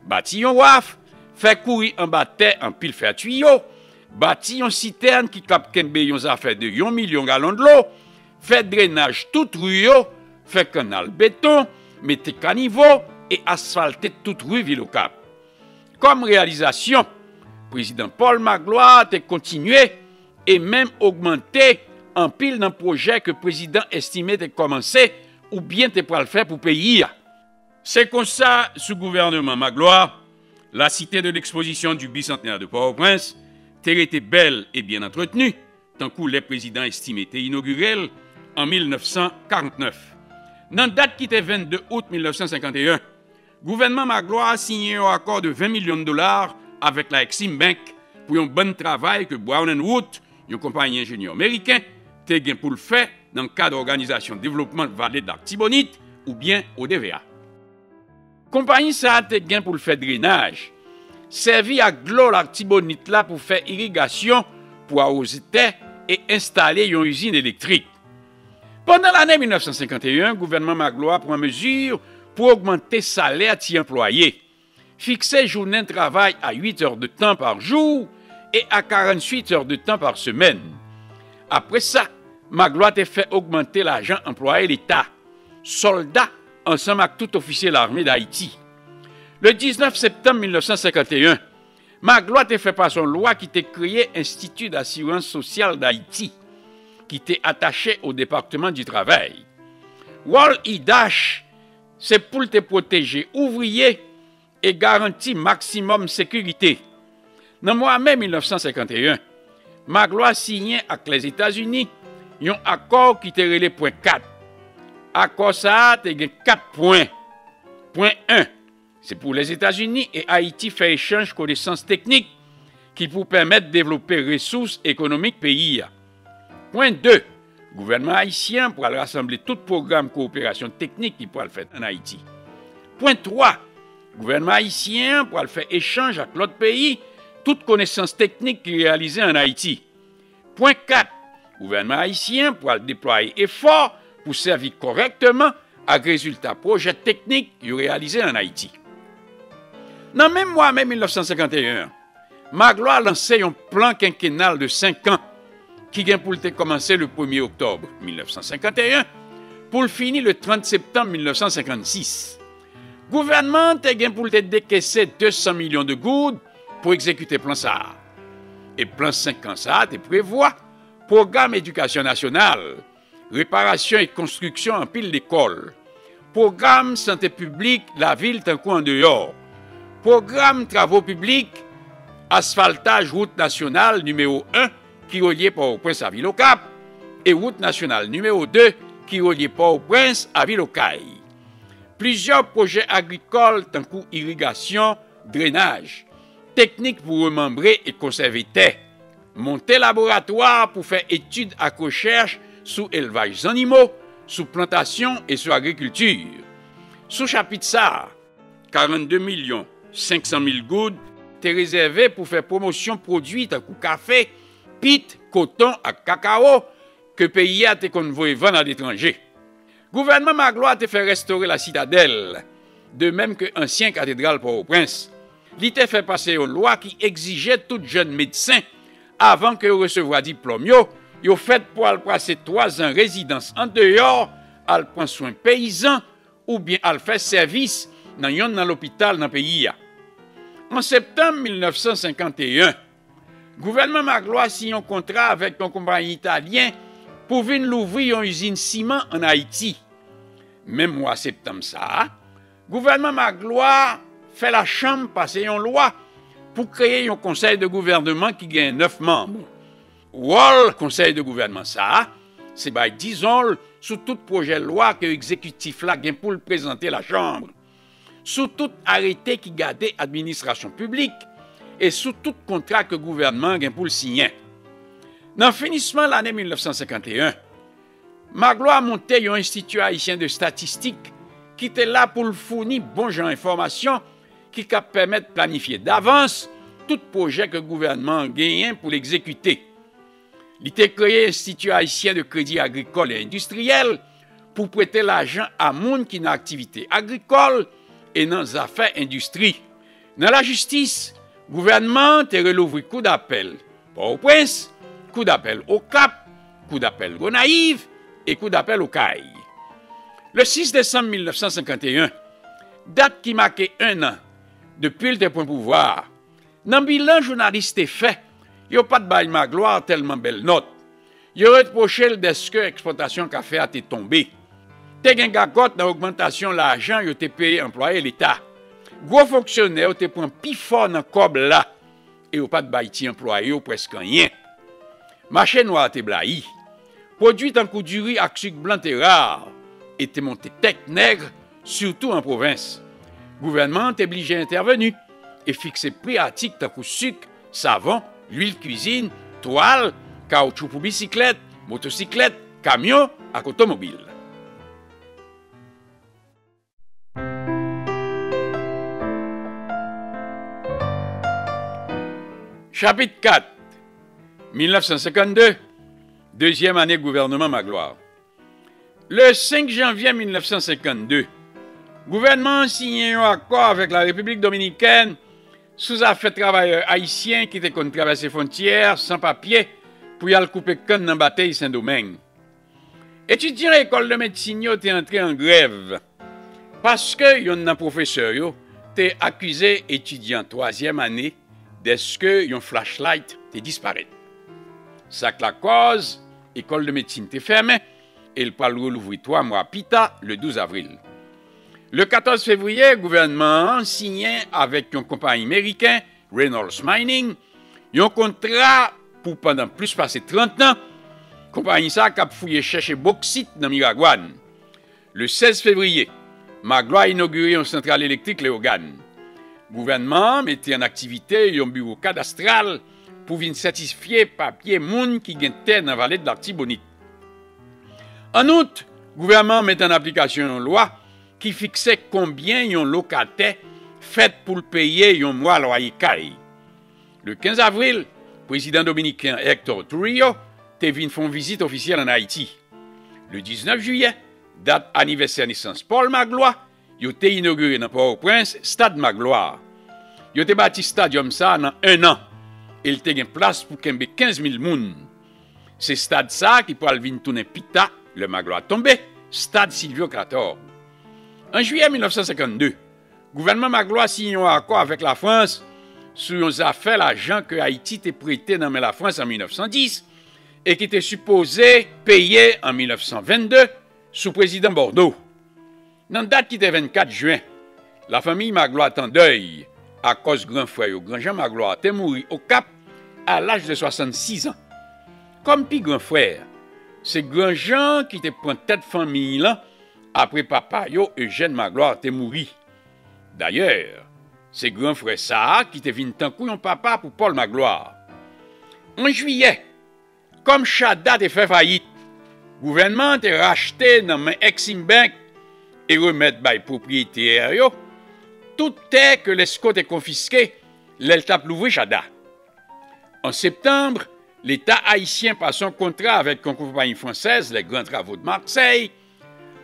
bâtir un waf, faire courir un bâtiment en pile fer tuyau, bâtir une citerne qui capte une affaire de 1 million de gallons de l'eau, faire drainage toute rue, faire canal béton, mettre caniveau et asphalter toute rue Ville au Cap. Comme réalisation, le président Paul Magloire a continué et même augmenté en pile dans le projet que le président estimait de commencer ou bien te pour le faire pour le pays. C'est comme ça, sous gouvernement Magloire, la cité de l'exposition du bicentenaire de Port-au-Prince a été belle et bien entretenue, tant que les présidents estimés étaient inaugurés en 1949. Dans la date qui était 22 août 1951, le gouvernement Magloire a signé un accord de 20 millions de dollars avec la Exim Bank pour un bon travail que Brown & Wood, une compagnie ingénieur américain, a gagné pour le faire dans le cadre de l'Organisation de développement de vallée d'Artibonite ou bien ODVA. Compagnie ça a gagné pour le faire drainage, servi à glo l'Artibonite là pour faire irrigation pour arroser terre et installer une usine électrique. Pendant l'année 1951, le gouvernement Magloire prend mesure pour augmenter le salaire des employés, fixer journée de travail à 8 heures de temps par jour et à 48 heures de temps par semaine. Après ça, Magloire a fait augmenter l'argent employé l'État, soldats ensemble avec tout officier de l'armée d'Haïti. Le 19 septembre 1951, Magloire a fait passer une loi qui a créé l'Institut d'assurance sociale d'Haïti, qui était attaché au département du travail. Wall IDASH, c'est pour te protéger ouvriers et garantir maximum sécurité. Dans le mois de mai 1951, Magloire signé avec les États-Unis un accord qui était relé point 4. Accord ça a 4 points. Point 1, c'est pour les États-Unis et Haïti fait échange de connaissances techniques qui pour permettre de développer les ressources économiques pays. Point 2, le gouvernement haïtien pour rassembler tout programme de coopération technique qui pourra le faire en Haïti. Point 3, le gouvernement haïtien pour faire échange avec l'autre pays toutes connaissances techniques qui réalisées en Haïti. Point 4, le gouvernement haïtien pour déployer efforts pour servir correctement à résultats projets techniques réalisés en Haïti. Dans le même mois, mai 1951, Magloire a lancé un plan quinquennal de 5 ans qui vient pour commencer le 1er octobre 1951 pour le finir le 30 septembre 1956. Le gouvernement a gagné pour décaisser 200 millions de gouttes pour exécuter le plan ça. Et le plan 5 ans ça prévoit programme éducation nationale, réparation et construction en pile d'écoles, programme santé publique, la ville tant qu'en dehors, programme travaux publics, asphaltage route nationale numéro 1 qui relie Port-au-Prince à Ville au Cap et route nationale numéro 2 qui relie Port-au-Prince à Ville au Caille. Plusieurs projets agricoles tant qu'irrigation, drainage, techniques pour remembrer et conserver terre, monter laboratoire pour faire études à recherche sous élevage animaux, sous plantation et sous agriculture. Sous chapitre ça, 42 millions 500 000 goudes étaient réservés pour faire promotion produits tels que café, pit, coton et cacao que le pays a été convoyé vendre à l'étranger. Le gouvernement Magloire a fait restaurer la citadelle, de même que l'ancienne cathédrale Port-au-Prince. Il a fait passer une loi qui exigeait tout jeune médecin, avant que recevoir diplôme, il a fait pour passer 3 ans en résidence en dehors, à prendre soin paysan ou bien à faire service dans l'hôpital dans le pays. En septembre 1951, le gouvernement Magloire a signé un contrat avec une compagnie italienne pour venir ouvrir une usine ciment en Haïti. Même mois septembre ça, le gouvernement Magloire fait la chambre passer une loi pour créer un conseil de gouvernement qui gagne 9 membres. Le conseil de gouvernement ça, c'est disons sous tout projet de loi que l'exécutif là gagne pour le présenter la chambre, sous tout arrêté qui garde l'administration publique et sous tout contrat que le gouvernement gagne pour le signer. Dans le finissement de l'année 1951, Magloire a monté un institut haïtien de statistique qui était là pour le fournir bon genre d'informations qui permettent de planifier d'avance tout projet que le gouvernement gagne pour l'exécuter. Il a créé l'Institut haïtien de crédit agricole et industriel pour prêter l'argent à gens qui ont une activité agricole et dans les affaires industrie. Dans la justice, le gouvernement a relevé coup d'appel Port-au-Prince, coup d'appel au Cap, coup d'appel Gonaïve et coup d'appel au Caille. Le 6 décembre 1951, date qui marquait 1 an depuis le point pouvoir, dans le bilan journaliste fait, il n'y a pas de bail Magloire tellement belle note. Il a reproché le que l'exportation café a été tombée. Il y a gagote dans l'augmentation de l'argent, il a été payé employé l'État. Gros fonctionnaires ont été pris plus fort dans le cob là. Et il n'y a pas de bail employé ou presque rien. Marché noir était blahi. Produit en coup du riz à sucre blanc et rare. Était monté tête nègre, surtout en province. Le gouvernement est obligé d'intervenir et fixer prix articles tels que sucre, savon, l'huile cuisine, toile, caoutchouc pour bicyclette, motocyclette, camion et automobile. Chapitre 4, 1952, deuxième année gouvernement Magloire. Le 5 janvier 1952, le gouvernement a signé un accord avec la République dominicaine sous affaire travailleurs haïtiens qui étaient contre traverser les frontières sans papier pour y aller couper canne dans la bataille Saint-Domingue. Étudiants à l'école de médecine étaient entrés en grève parce que un professeur était accusé étudiant 3e année d'est-ce que un flashlight était disparu. Ça que la cause, l'école de médecine était fermée et le parle rouvrir 3 mois plus tard, le 12 avril. Le 14 février, le gouvernement a signé avec une compagnie américaine, Reynolds Mining, un contrat pour pendant plus de 30 ans. La compagnie ça a fouillé chercher bauxite dans Miragouane. Le 16 février, Magloire a inauguré une centrale électrique Léogane. Le gouvernement mettait en activité un bureau cadastral pour venir certifier papier moun qui gagne terre dans la vallée de l'Artibonite. En outre, le gouvernement met en application une loi qui fixait combien un locataire fait pour le payer un mois loyer caille. Le 15 avril, le président dominicain Hector Trujillo est venu faire une visite officielle en Haïti. Le 19 juillet, date anniversaire naissance Paul Magloire, il a été inauguré dans Port-au-Prince, Stade Magloire. Il a été bâti stadium ça dans 1 an. Et il a une place pour 15 000 personnes. C'est stade ça qui pourra venir tourner pita, le Magloire tombé, Stade Silvio Cator. En juillet 1952, le gouvernement Magloire a signé un accord avec la France sur les affaires l'argent que Haïti était prêté dans la France en 1910 et qui était supposé payer en 1922 sous président Bordeaux. Dans la date qui était 24 juin, la famille Magloire est en deuil à cause de grand frère, grand Jean Magloire, est mort au Cap à l'âge de 66 ans. Comme puis grand frère, c'est grand Jean qui était pris tête famille là après papa Eugène Magloire était mort. D'ailleurs, c'est grand frère ça qui était venu tant un papa pour Paul Magloire. En juillet, comme Chada était fait faillite, le gouvernement a racheté dans main Exim Bank et remettre by propriétaire tout toute terre que l'ESCO est confisquée, l'État l'ouvrir Chada. En septembre, l'État haïtien passe un contrat avec une compagnie française, les Grands Travaux de Marseille,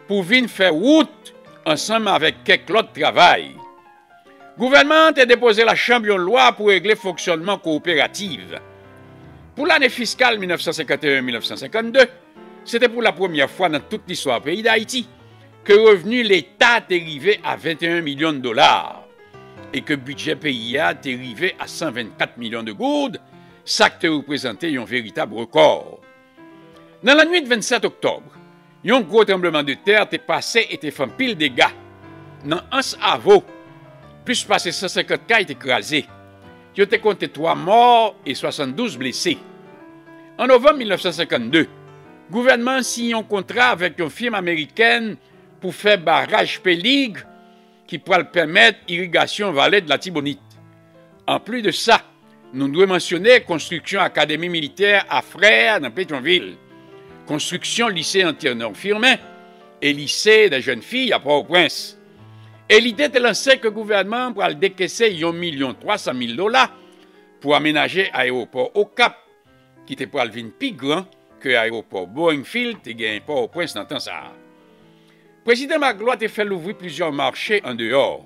pour venir faire route ensemble avec quelques autres travail. Le gouvernement a déposé la Chambre de loi pour régler le fonctionnement coopératif. Pour l'année fiscale 1951-1952, c'était pour la première fois dans toute l'histoire du pays d'Haïti que le revenu de l'État est arrivé à 21 millions de dollars et que le budget pays a arrivé à 124 millions de gourdes, ça qui représentait un véritable record. Dans la nuit de 27 octobre, un gros tremblement de terre est passé et a fait pile de dégâts. Dans un avo, plus passé 150 cas étaient écrasés. Il a compté 3 morts et 72 blessés. En novembre 1952, le gouvernement signe un contrat avec une firme américaine pour faire barrage Péligre qui pourra permettre l'irrigation vallée de la Tibonite. En plus de ça, nous devons mentionner la construction académie militaire à Frères dans Pétionville, construction lycée Antiernon-Firmin et lycée des jeunes filles à Port-au-Prince. Et l'idée était lancée que le gouvernement pourra décaisser 1,3 million pour aménager l'aéroport au Cap, qui était pour le plus grand que l'aéroport Boeing-Field et gagné Port-au-Prince dans le temps ça. Le président Magloire a fait l'ouvrir plusieurs marchés en dehors.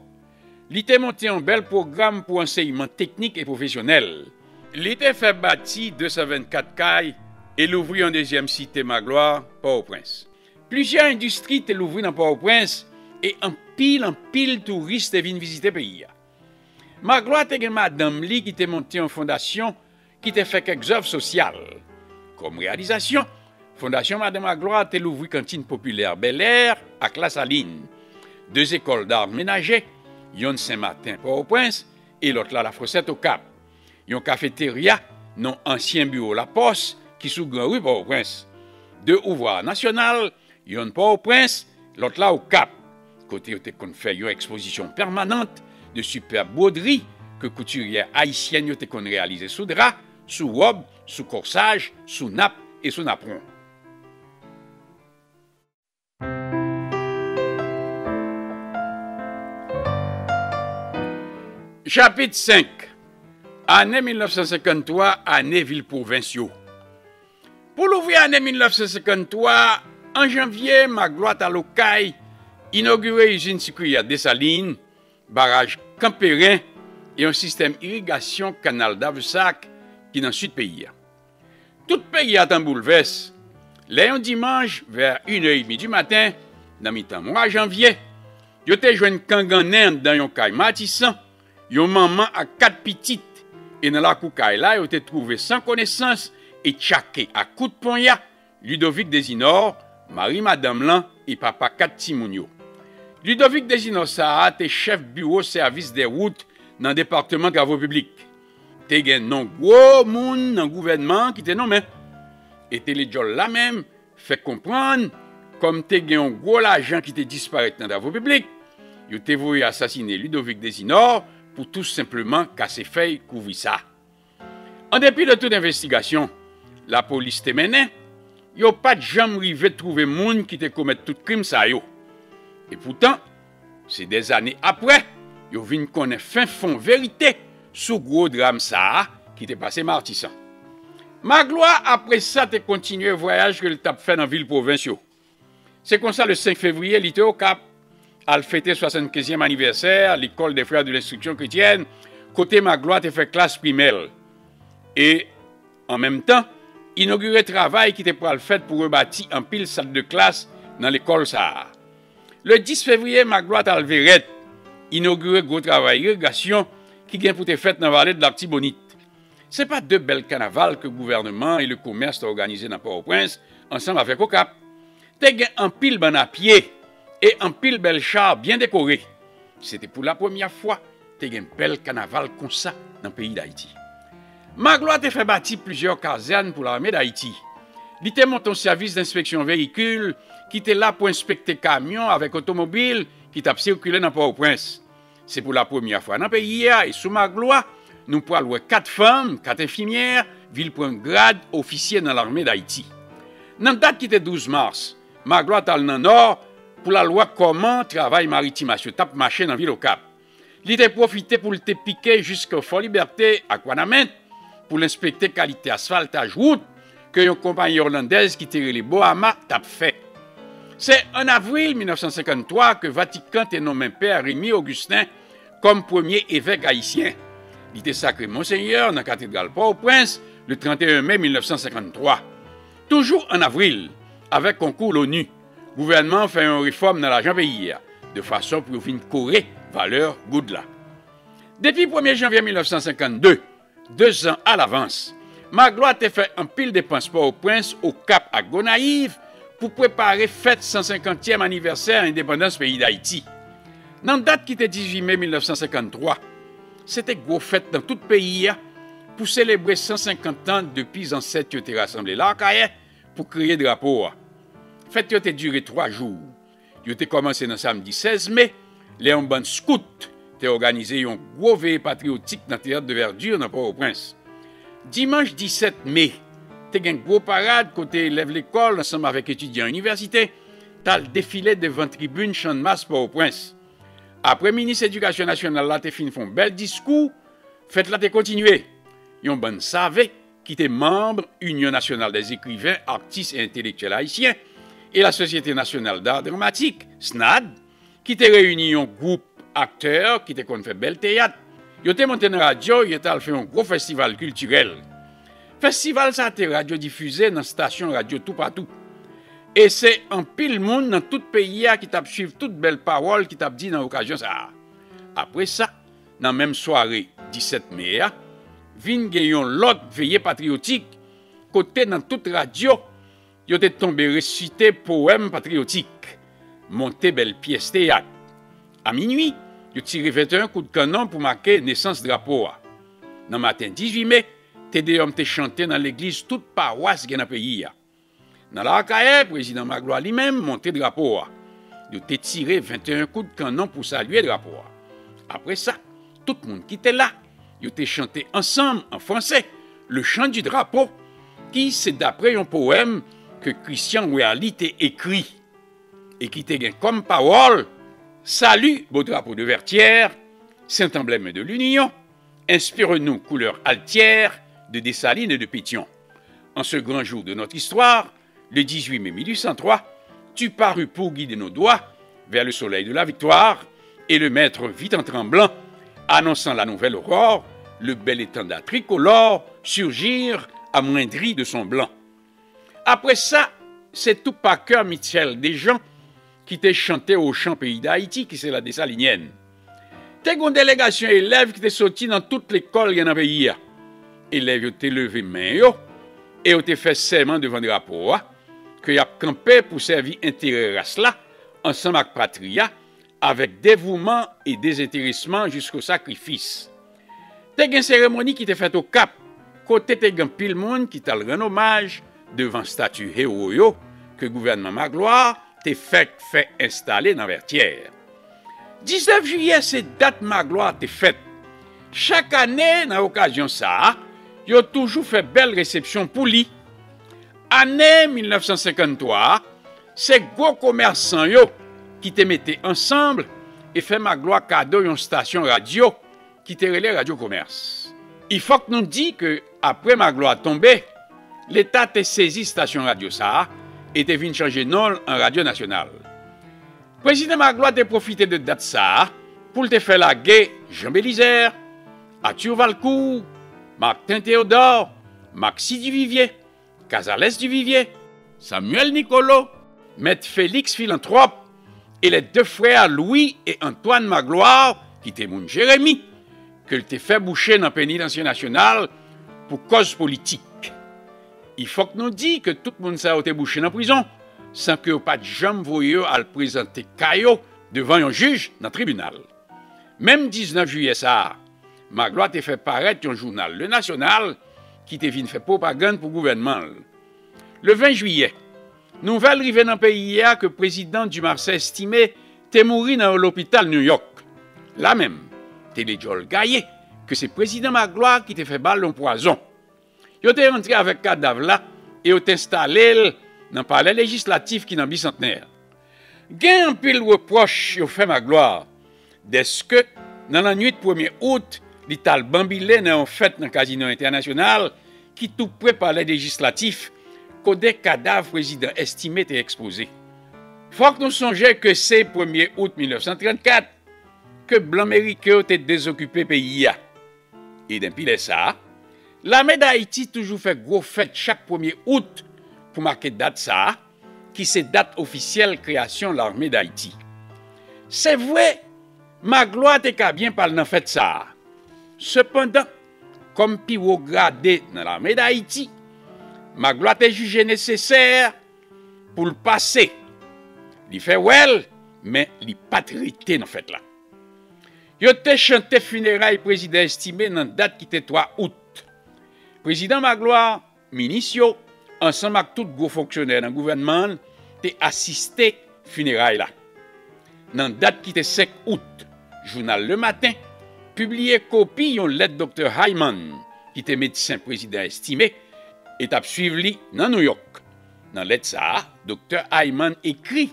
Il a monté un bel programme pour enseignement technique et professionnel. Il a fait bâtir 224 cailles et l'ouvrir un deuxième site Magloire, Port-au-Prince. Plusieurs industries étaient l'ouvrir dans Port-au-Prince et en pile touristes viennent visiter le pays. Magloire a madame Li qui a monté une fondation qui a fait quelques œuvres sociales. Comme réalisation, Fondation Madame Magloire a l'ouvrir cantine populaire Bel Air à Classe-Saline, 2 écoles d'art ménager, une Saint-Martin Port-au-Prince et l'autre là la Fossette au Cap. Une cafétéria, non ancien bureau La Poste, qui sous Grand Rue Port-au-Prince. 2 ouvroirs nationales, une Port-au-Prince, l'autre là au Cap. Côté où on fait une exposition permanente de superbes broderies que couturières haïtiennes ont réalisées sous drap, sous robe, sous corsage, sous nappe et sous napperon. Chapitre 5. Année 1953, année ville-provinciaux. Pour l'ouvrir année 1953, en janvier, Magloire à Locaille inauguré usine sucrière Dessalines, barrage Campérin et un système irrigation canal d'Avesac qui dans le sud pays. Tout le pays a un bouleverse. Un dimanche, vers 1h30 du matin, dans le mois de janvier, il y a joué une kanganen dans un caille matissant, une maman à 4 petites, et dans la coucaille là, il a trouvé sans connaissance et tchaké à coup de poignard Ludovic Desinor, Marie-Madame Lan et papa 4 Timounio. Ludovic Desinor Saha était chef bureau service des routes dans le département de travaux publics. Il y a un gros monde dans le gouvernement qui était nommé. Et les gens là même fait comprendre, comme il y a un gros agent qui était disparu dans les travaux publics, il était voulu assassiner Ludovic Desinor pour tout simplement casser feuille couvrir ça. En dépit de toute investigation, la police te menée, il n'y a pas de jamais arrivé de trouver monde qui te commet tout crime ça yo. Et pourtant, c'est des années après, il vient connaître fin fond vérité sur gros drame ça qui t'est passé Martissan. Magloire après ça te continué le voyage que le t'a fait dans la ville provinciale. C'est comme ça le 5 février, il était au Cap. Elle fêtait 75e anniversaire à l'école des frères de l'instruction chrétienne, côté Magloire te fait classe primaire. Et en même temps, inauguré travail qui était pour le fait pour rebâtir en pile salle de classe dans l'école Sahara. Le 10 février, Magloire Alveret inauguré gros travail irrigation qui vient pour te fait dans la vallée de la Tibonite. Ce n'est pas 2 belles carnavals que le gouvernement et le commerce ont organisé dans Port-au-Prince ensemble avec au Cap. Te gen en pile ban à pied et en pile bel char bien décoré. C'était pour la première fois te gen bel carnaval comme ça dans le pays d'Haïti. Magloire te fait bâtir plusieurs casernes pour l'armée d'Haïti. Il te monté un service d'inspection véhicule qui était là pour inspecter camions avec automobiles qui t'a circulé dans Port-au-Prince. C'est pour la première fois dans le pays et sous Magloire, nous pourrons louer 4 femmes, 4 infirmières, ville pour un grade officier dans l'armée d'Haïti. Dans la date qui était 12 mars, Magloire est dans le nord pour la loi comment travail maritime tap marché dans la ville au Cap. Il était profité pour le te piquer jusqu'au Fort Liberté à Guanamène pour l'inspecter qualité asphaltage route que une compagnie hollandaise qui tirait les Bohama t'a fait. C'est en avril 1953 que Vatican a nommé Père Rémy Augustin comme premier évêque haïtien. Il était sacré Monseigneur dans la cathédrale Port-au-Prince le 31 mai 1953. Toujours en avril, avec concours l'ONU, le gouvernement fait une réforme dans l'argent pays, de façon pour venir courir valeur Goudla. Depuis 1er janvier 1952, 2 ans à l'avance, Magloire a fait un pile de transport au Prince au Cap à Gonaïve pour préparer fête 150e anniversaire indépendance pays d'Haïti. Dans la date qui était 18 mai 1953, c'était gros fête dans tout le pays pour célébrer 150 ans depuis ancêtres qui étaient rassemblés là pour créer le drapeau. Fête a duré 3 jours. Il a commencé le samedi 16 mai. Les bandes scouts ont organisé un gros veillée patriotique dans le théâtre de Verdure dans Port-au-Prince. Dimanche 17 mai, il y a une grosse parade côté élèves l'école ensemble avec étudiants à l'université. Il y a le défilé devant tribune Champ de Masse Port-au-Prince. Après, le ministre de l'Éducation nationale là, fait un bel discours. Faites là, continuer. Il y a un bon savé qui était membre Union nationale des écrivains, artistes et intellectuels haïtiens et la Société nationale d'art dramatique, SNAD, qui était réuni un groupe acteurs qui était fait bel théâtre. Ils étaient montés dans la radio, ils étaient fait un gros festival culturel. Festival ça a été radiodiffusé dans station radio tout partout. Et c'est un pile monde dans tout pays qui t'a suivi toutes belles paroles qui t'a dit dans l'occasion ça. Après ça, dans la même soirée 17 mai, vin gayon l'autre veillée patriotique côté dans toute radio, ils étaient tombés réciter poème patriotique, monter belle pièce théâtre. À minuit, ils tiré 21 coups de canon pour marquer naissance drapeau. Dans le matin 18 mai, TDM te chanté dans l'église toute paroisse qui est dans le pays. Dans l'arcaïe, le président Magloire lui-même monté drapeau. Il a tiré 21 coups de canon pour saluer le drapeau. Après ça, tout le monde qui était là, il a chanté ensemble en français le chant du drapeau, qui c'est d'après un poème que Christian Ouéali a écrit et qui était comme parole: salut, beau drapeau de Vertières, saint emblème de l'Union, inspire-nous couleur altière de Dessalines et de Pétion. En ce grand jour de notre histoire, le 18 mai 1803, tu parus pour guider nos doigts vers le soleil de la victoire, et le maître vit en tremblant, annonçant la nouvelle aurore, le bel étendard tricolore surgir amoindri de son blanc. Après ça, c'est tout par cœur Michel Desjans qui t'est chanté au chant pays d'Haïti, qui c'est la Dessalinienne. T'es une délégation élèves qui t'est sorti dans toute l'école dans le pays. Élèves t'es levé main et t'es fait serment devant le drapeau, que y a campé pour servir intérêt race là, ensemble avec patria, avec dévouement et désintéressement jusqu'au sacrifice. T'es une cérémonie qui t'est faite au Cap, côté t'es un pile monde qui t'a le rend hommage devant statue héros que le gouvernement Magloire t'est fait installer dans Vertières. 19 juillet, c'est date Magloire t'est faite. Chaque année, dans l'occasion ça, il a toujours fait belle réception pour lui. Année 1953, c'est gros commerçants qui te mettaient ensemble et fait Magloire cadeau une station radio qui te relais Radio Commerce. Il faut que nous disions que après Magloire tombé, l'État a saisi station radio ça et te venu changer nom en Radio Nationale. Président Magloire a profité de date ça pour te faire la guerre Jean Bélisère, Arthur Valcourt, Martin Théodore, Maxi Duvivier, Casales Duvivier, Samuel Nicolo, Maître Félix Philanthrope et les 2 frères Louis et Antoine Magloire, qui étaient mon Jérémie, que t'ai fait boucher dans le pénitencier national pour cause politique. Il faut que nous disions que tout le monde s'est été bouché dans la prison sans que pas de jambe voyeux à le présenter Caillot devant un juge dans le tribunal. Même 19 juillet ça, Magloire t'a fait paraître un journal, Le National, qui t'a venu faire propagande pour le gouvernement. Le 20 juillet, nouvelle arrivée dans le pays que le président du Marseille estimé t'est mort dans l'hôpital New York. Là même, t'es les Joel Gaillet, que c'est le président Magloire qui t'a fait balle en poison. Il est rentré avec le cadavre là et il est installé dans le palais législatif qui est dans le bicentenaire. Il y a un pile reproche qu'il fait Magloire, dès que Dans la nuit de 1er août, l'Ital bambilé dans une fête dans le casino international qui tout près par les législatifs que des cadavres président estimés étaient exposés. Faut que nous songions que c'est 1er août 1934 que blanc américain était désoccupé pays. Et depuis ça, l'armée d'Haïti toujours fait gros fête chaque 1er août pour marquer date ça, qui c'est date officielle création de l'armée d'Haïti. C'est vrai, Magloire était bien parler dans fête ça. Cependant, comme piro gradé dans l'armée d'Haïti, Magloire était jugé nécessaire pour le passer. Il fait well, mais il pas traité dans fête là. Il a chanté funérailles président estimé dans date qui était 3 août. Président Magloire, ministre, ensemble avec tous les gros fonctionnaires dans le gouvernement, ont assisté funérailles là. Dans date qui était 5 août, journal Le Matin, publié copie d'une lettre Dr. Hyman, qui était médecin président estimé, et a suivi dans New York. Dans lettre ça, Dr. Hyman écrit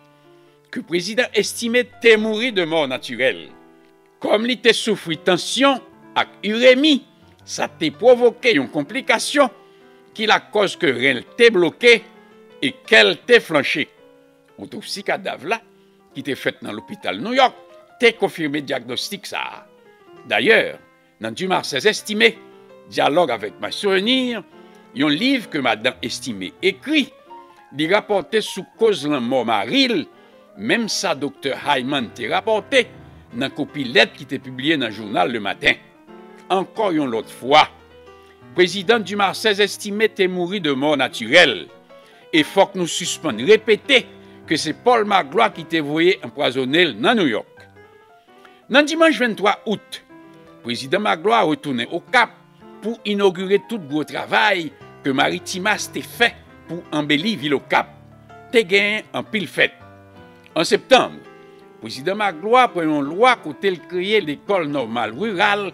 que le président estimé était mort de mort naturelle. Comme il était souffert tension et urémie, ça a provoqué une complication qui la cause que elle était bloquée et qu'elle était flanchée. Autopsie cadavre là, qui était faite dans l'hôpital New York, a confirmé le diagnostic ça. D'ailleurs, dans du Marseille estimé, dialogue avec ma souvenir, il y a un livre que madame estimé écrit, il rapportait sous cause de la mort maril, même ça docteur Hyman t'a rapporté dans la copie lettre qui était publiée dans le journal Le Matin. Encore une autre fois, le président du Marseille estimé était mort de mort naturelle. Et faut que nous suspendions répéter que c'est Paul Magloire qui était voyé empoisonné dans New York. Dans dimanche 23 août, le président Magloire retourné au Cap pour inaugurer tout le gros travail que Maritimas a fait pour embellir ville au Cap. T'es gagné en pile fête. En septembre, le président Magloire prend une loi côté créer l'école normale rurale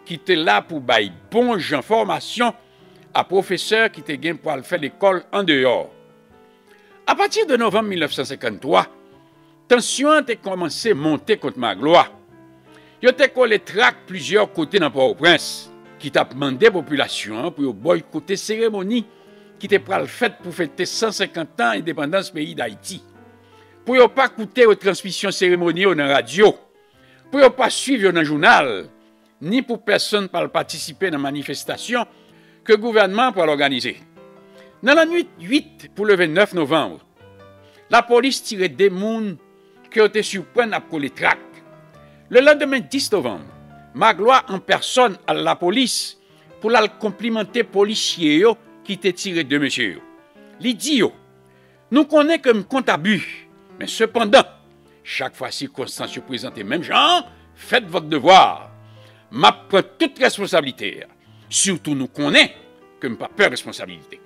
qui était là pour bailler bon information à professeurs qui étaient gain pour faire l'école en dehors. À partir de novembre 1953, tension a commencé à monter contre Magloire. Il a collé trac plusieurs côtés dans Port-au-Prince qui t'a demandé à la population pour boycotter cérémonie qui était faite pour fêter 150 ans d'indépendance pays d'Haïti. Pour ne pas écouter aux transmissions cérémoniales dans la radio, pour ne pas suivre dans le journal, ni pour personne pas participer dans la manifestation que le gouvernement peut organiser. Dans la nuit 8 pour le 29 novembre, la police tirait des gens qui ont été surpris à coller trac. Le lendemain 10 novembre, Magloire en personne à la police pour la complimenter les policiers qui étaient tirés de monsieur. Il dit, nous connaissons comme compte abus, mais cependant, chaque fois circonstance présente même genre, faites votre devoir. Je prends toute responsabilité. Surtout nous connaissons que je n'ai pas peur de responsabilité.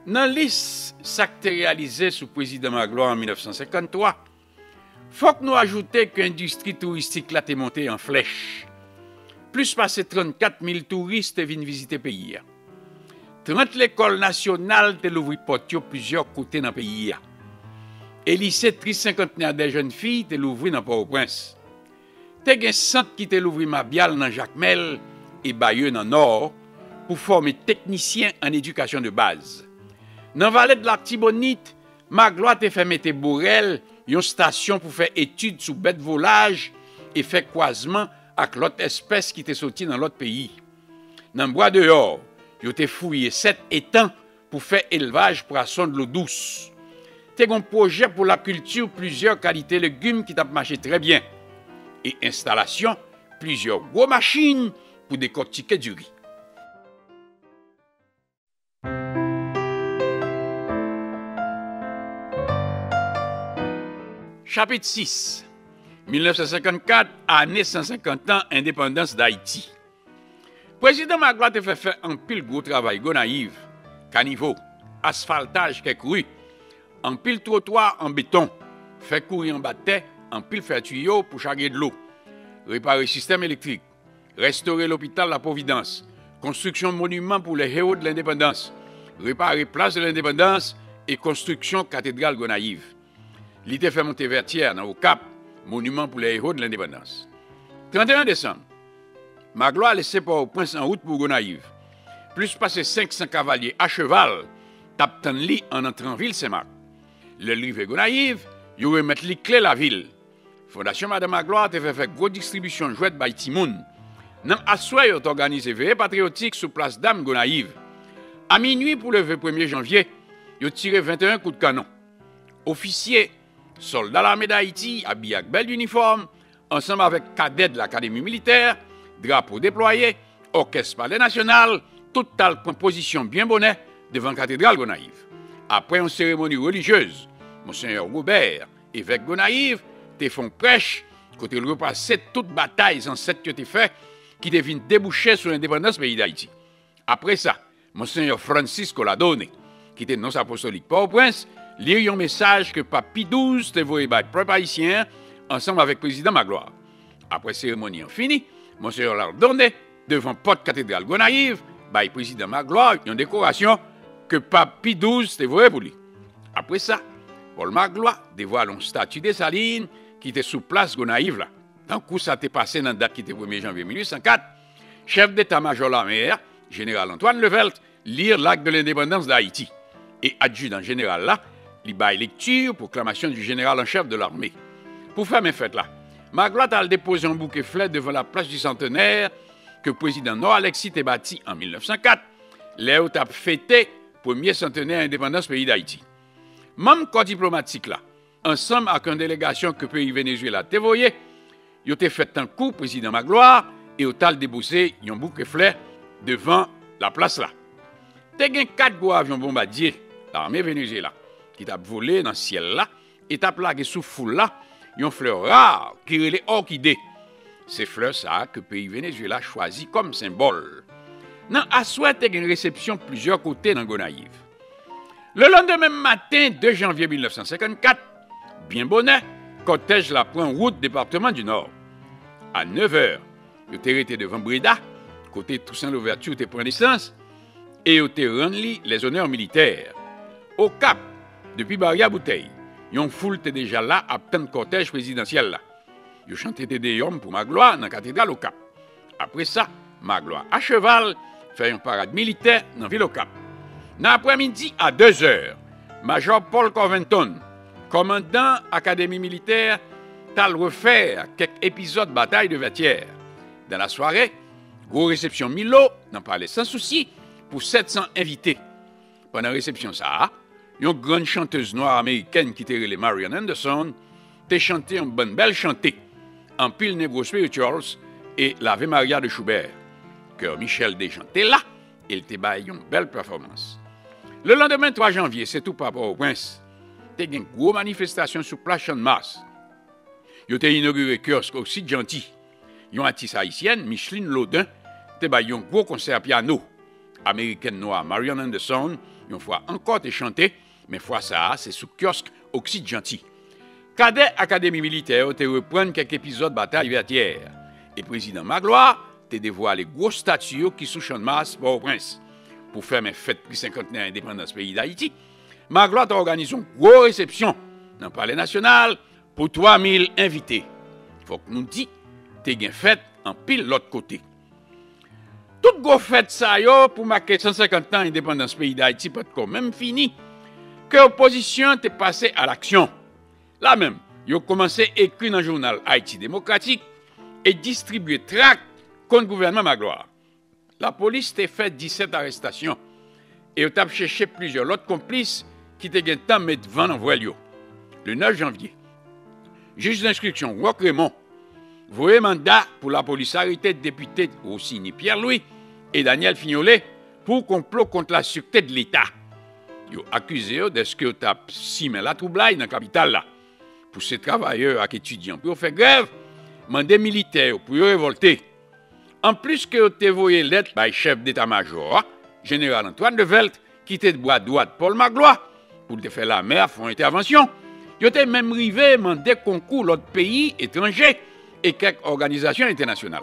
Dans la liste réalisée sous le président Magloire en 1953, il faut que nous ajoutions que l'industrie touristique là est montée en flèche. Plus passé 34 000 touristes viennent visiter le pays. 30 l'école nationale de l'ouvrir plusieurs côtés dans le pays. Et lycée 350 des jeunes filles de l'ouvrir dans Port-au-Prince. T'es un centre qui te l'ouvrir Mabial dans Jacmel et Bayeux dans Nord pour former techniciens en éducation de base. Dans la vallée de l'Artibonite, Magloire te fait mettre Bourrel, une station pour faire études sur bêtes volage et faire croisement avec l'autre espèce qui t'est sorti dans l'autre pays. Dans le bois dehors, yo te fouillé 7 étangs pour faire élevage poisson de l'eau douce. T'es un projet pour la culture, plusieurs qualités légumes qui t'a marché très bien. Et installation, plusieurs gros machines pour décortiquer du riz. Chapitre 6. 1954, année 150 ans, indépendance d'Haïti. Président Magloire a fait faire un pile gros travail, naïve, caniveau, asphaltage quelques rues, un pile trottoir en béton, fait courir en bâtiment, en pile faire tuyau pour charger de l'eau, réparer le système électrique, restaurer l'hôpital La Providence, construction de monuments pour les héros de l'indépendance, réparer place de l'indépendance et construction cathédrale Gonaïve. Il a fait monter Vertière dans le Cap, monument pour les héros de l'indépendance. 31 décembre, Magloire laissé Port-au-Prince en route pour Gonaïve. Plus passé 500 cavaliers à cheval, tapent li en entrant en ville Saint-Marc. Le rive Gonaïve, ils remettent les clés la ville. Fondation Madame Magloire a fait gros distribution de jouets by Timoun. Dans assoir, ils ont organisé veillée patriotique sous place Dame Gonaïve. À minuit pour le 1er janvier, ils ont tiré 21 coups de canon. Officiers, soldats de l'armée d'Haïti, habillés avec bel uniforme, ensemble avec cadets de l'académie militaire, drapeaux déployés, orchestre palais national, toute telle composition bien bonnet devant la cathédrale Gonaïve. Après une cérémonie religieuse, Monseigneur Robert, évêque Gonaïve, te font prêche, côté le repassé toute bataille ancêtres qui été fait, qui devine déboucher sur l'indépendance du pays d'Haïti. Après ça, Monseigneur Francisco Ladone, qui était non apostolique Port-au-Prince, lit un message que Pape Pie XII te voyé par le peuple haïtien, ensemble avec le président Magloire. Après cérémonie en fini, Monseigneur Ladone, devant porte cathédrale Gonaïve, par le président Magloire, une décoration que Pape Pie XII te voyé pour lui. Après ça, Paul Magloire dévoile une statue de Salines qui était sous place Gonaïve là. Tant que ça t'est passé dans la date qui était 1er janvier 1804, chef d'état-major la mer, général Antoine Levelt, lire l'acte de l'indépendance d'Haïti. Et adjudant général là, il baille lecture, proclamation du général en chef de l'armée. Pour faire mes fêtes là, Magloire a déposé un bouquet fleur devant la place du centenaire que le président Noah Alexis a bâti en 1904, là où a fêté le premier centenaire d'indépendance pays d'Haïti. Même corps diplomatique là, ensemble avec une délégation que le pays Venezuela a envoyé, ils ont fait un coup, président Magloire, et au tal déboussé, ils ont bouquet fleur devant la place là. T'as gagné 4 gros avions bombardiers, l'armée Venezuela, qui t'a volé dans le ciel là, et t'a plagué sous foule là, ils ont fleurs rares, qui relèvent orchidées. Ces fleurs ça que le pays Venezuela choisit comme symbole. Dans Assoua, t'as une réception plusieurs côtés dans Gonaïve. Le lendemain matin, 2 janvier 1954, bien bonnet, cortège la prend route département du Nord. À 9h, il était arrêté devant Breda, côté Toussaint Louverture, il prend naissance, et il était rendu les honneurs militaires. Au Cap, depuis Barrière Bouteille, une foule était déjà là à attendre le cortège présidentiel là. Il chantait des hommes pour Magloire dans la cathédrale au Cap. Après ça, Magloire à cheval fait une parade militaire dans la ville au Cap. Dans l'après-midi à 2h, Major Paul Covington, commandant Académie militaire, t'a refaire quelques épisodes de bataille de Vertières. Dans la soirée, grosse réception Milo, n'en parlait sans souci, pour 700 invités. Pendant la réception, ça, une grande chanteuse noire américaine qui était les Marian Anderson, t'a chanté une bonne belle chantée, en pile Negro Spirituals et l'Ave Maria de Schubert. Que Michel déchantait là, il t'a baillé une belle performance. Le lendemain 3 janvier, c'est tout par rapport au prince. Il y a une grosse manifestation sur place Champ de Mars. Il a inauguré kiosque aussi gentil. Il y a une artiste haïtienne, Micheline Laudin, qui a un gros concert piano. Américaine noire Marian Anderson, une fois encore chanté, mais fois ça, c'est sous kiosque Oxy Gentil. Cadet Académie militaire te reprend quelques épisodes de bataille Vertières. Et président Magloire te dévoilé gros statues qui sous Champ de Mars Port-au-Prince. Pour faire mes fêtes pour 50 ans d'indépendance pays d'Haïti, Magloire a organisé une grosse réception dans le Palais national pour 3000 invités. Il faut que nous disions, t'es bien fait en pile l'autre côté. Toute grosse fête ça yo pour marquer 150 ans d'indépendance pays d'Haïti peut quand même fini que l'opposition t'est passée à l'action. Là même, ils ont commencé à écrire dans le journal Haïti démocratique et distribuer tracts contre le gouvernement Magloire. La police t'a fait 17 arrestations et a cherché plusieurs autres complices qui étaient gagnés temps mettre devant l'envoi. Le 9 janvier, juge d'instruction Roch Raymond voyait mandat pour la police arrêter député Rossini Pierre-Louis et Daniel Fignolet pour complot contre la sûreté de l'État. Ils ont accusé de ce que tu as simé la troublaille dans la capitale là. Pour ces travailleurs et étudiants pour faire grève, mandé militaires pour révolter. En plus que tu as envoyé lettre par le chef d'état-major, général Antoine Levelt, qui était de bois droite Paul Magloire, pour te faire la mer, font intervention. Ils ont même arrivé mandé concours l'autre pays étrangers et quelques organisations internationales.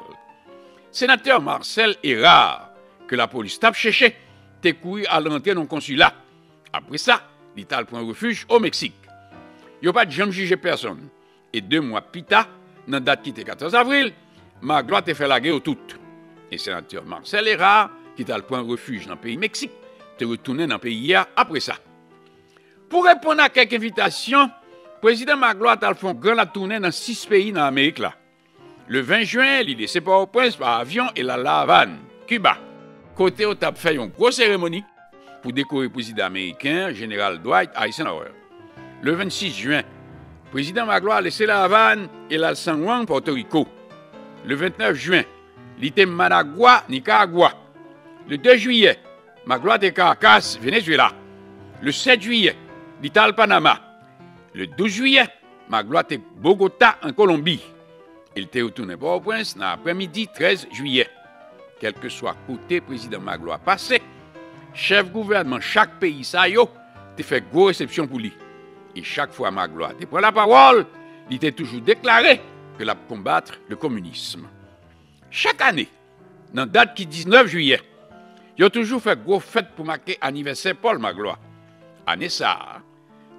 Sénateur Marcel Hérard, que la police tape cherché, t'es couru à l'entrée dans le consulat. Après ça, l'Italie prend refuge au Mexique. Il n'y a pas de jamais jugé personne. Et 2 mois plus tard, dans la date qui était 14 avril, Magloire te fait la guerre tout. Et sénateur Marcel Hérard, qui t'a le point refuge dans le pays Mexique, te retourné dans le pays après ça. Pour répondre à quelques invitations, le président Magloire t'a fait grand la tournée dans 6 pays dans l'Amérique là. Le 20 juin, il est Port-au-Prince par avion et la Havane, Cuba. Côté où t'a fait une grosse cérémonie pour décorer le président américain, général Dwight Eisenhower. Le 26 juin, le président Magloire a laissé la Havane et la San Juan, Porto Rico. Le 29 juin, il était Managua, Nicaragua. Le 2 juillet, Magloire était Caracas, Venezuela. Le 7 juillet, il était au Panama. Le 12 juillet, Magloire était Bogota, en Colombie. Il était retourné Port-au-Prince dans l'après-midi 13 juillet. Quel que soit côté président Magloire passé, chef gouvernement chaque pays ça yo, te fait gros réception pour lui. Et chaque fois Magloire te prend la parole, il était toujours déclaré que la combattre le communisme. Chaque année, dans la date qui 19 juillet, il a toujours fait gros fête pour marquer anniversaire Paul Magloire. Année ça,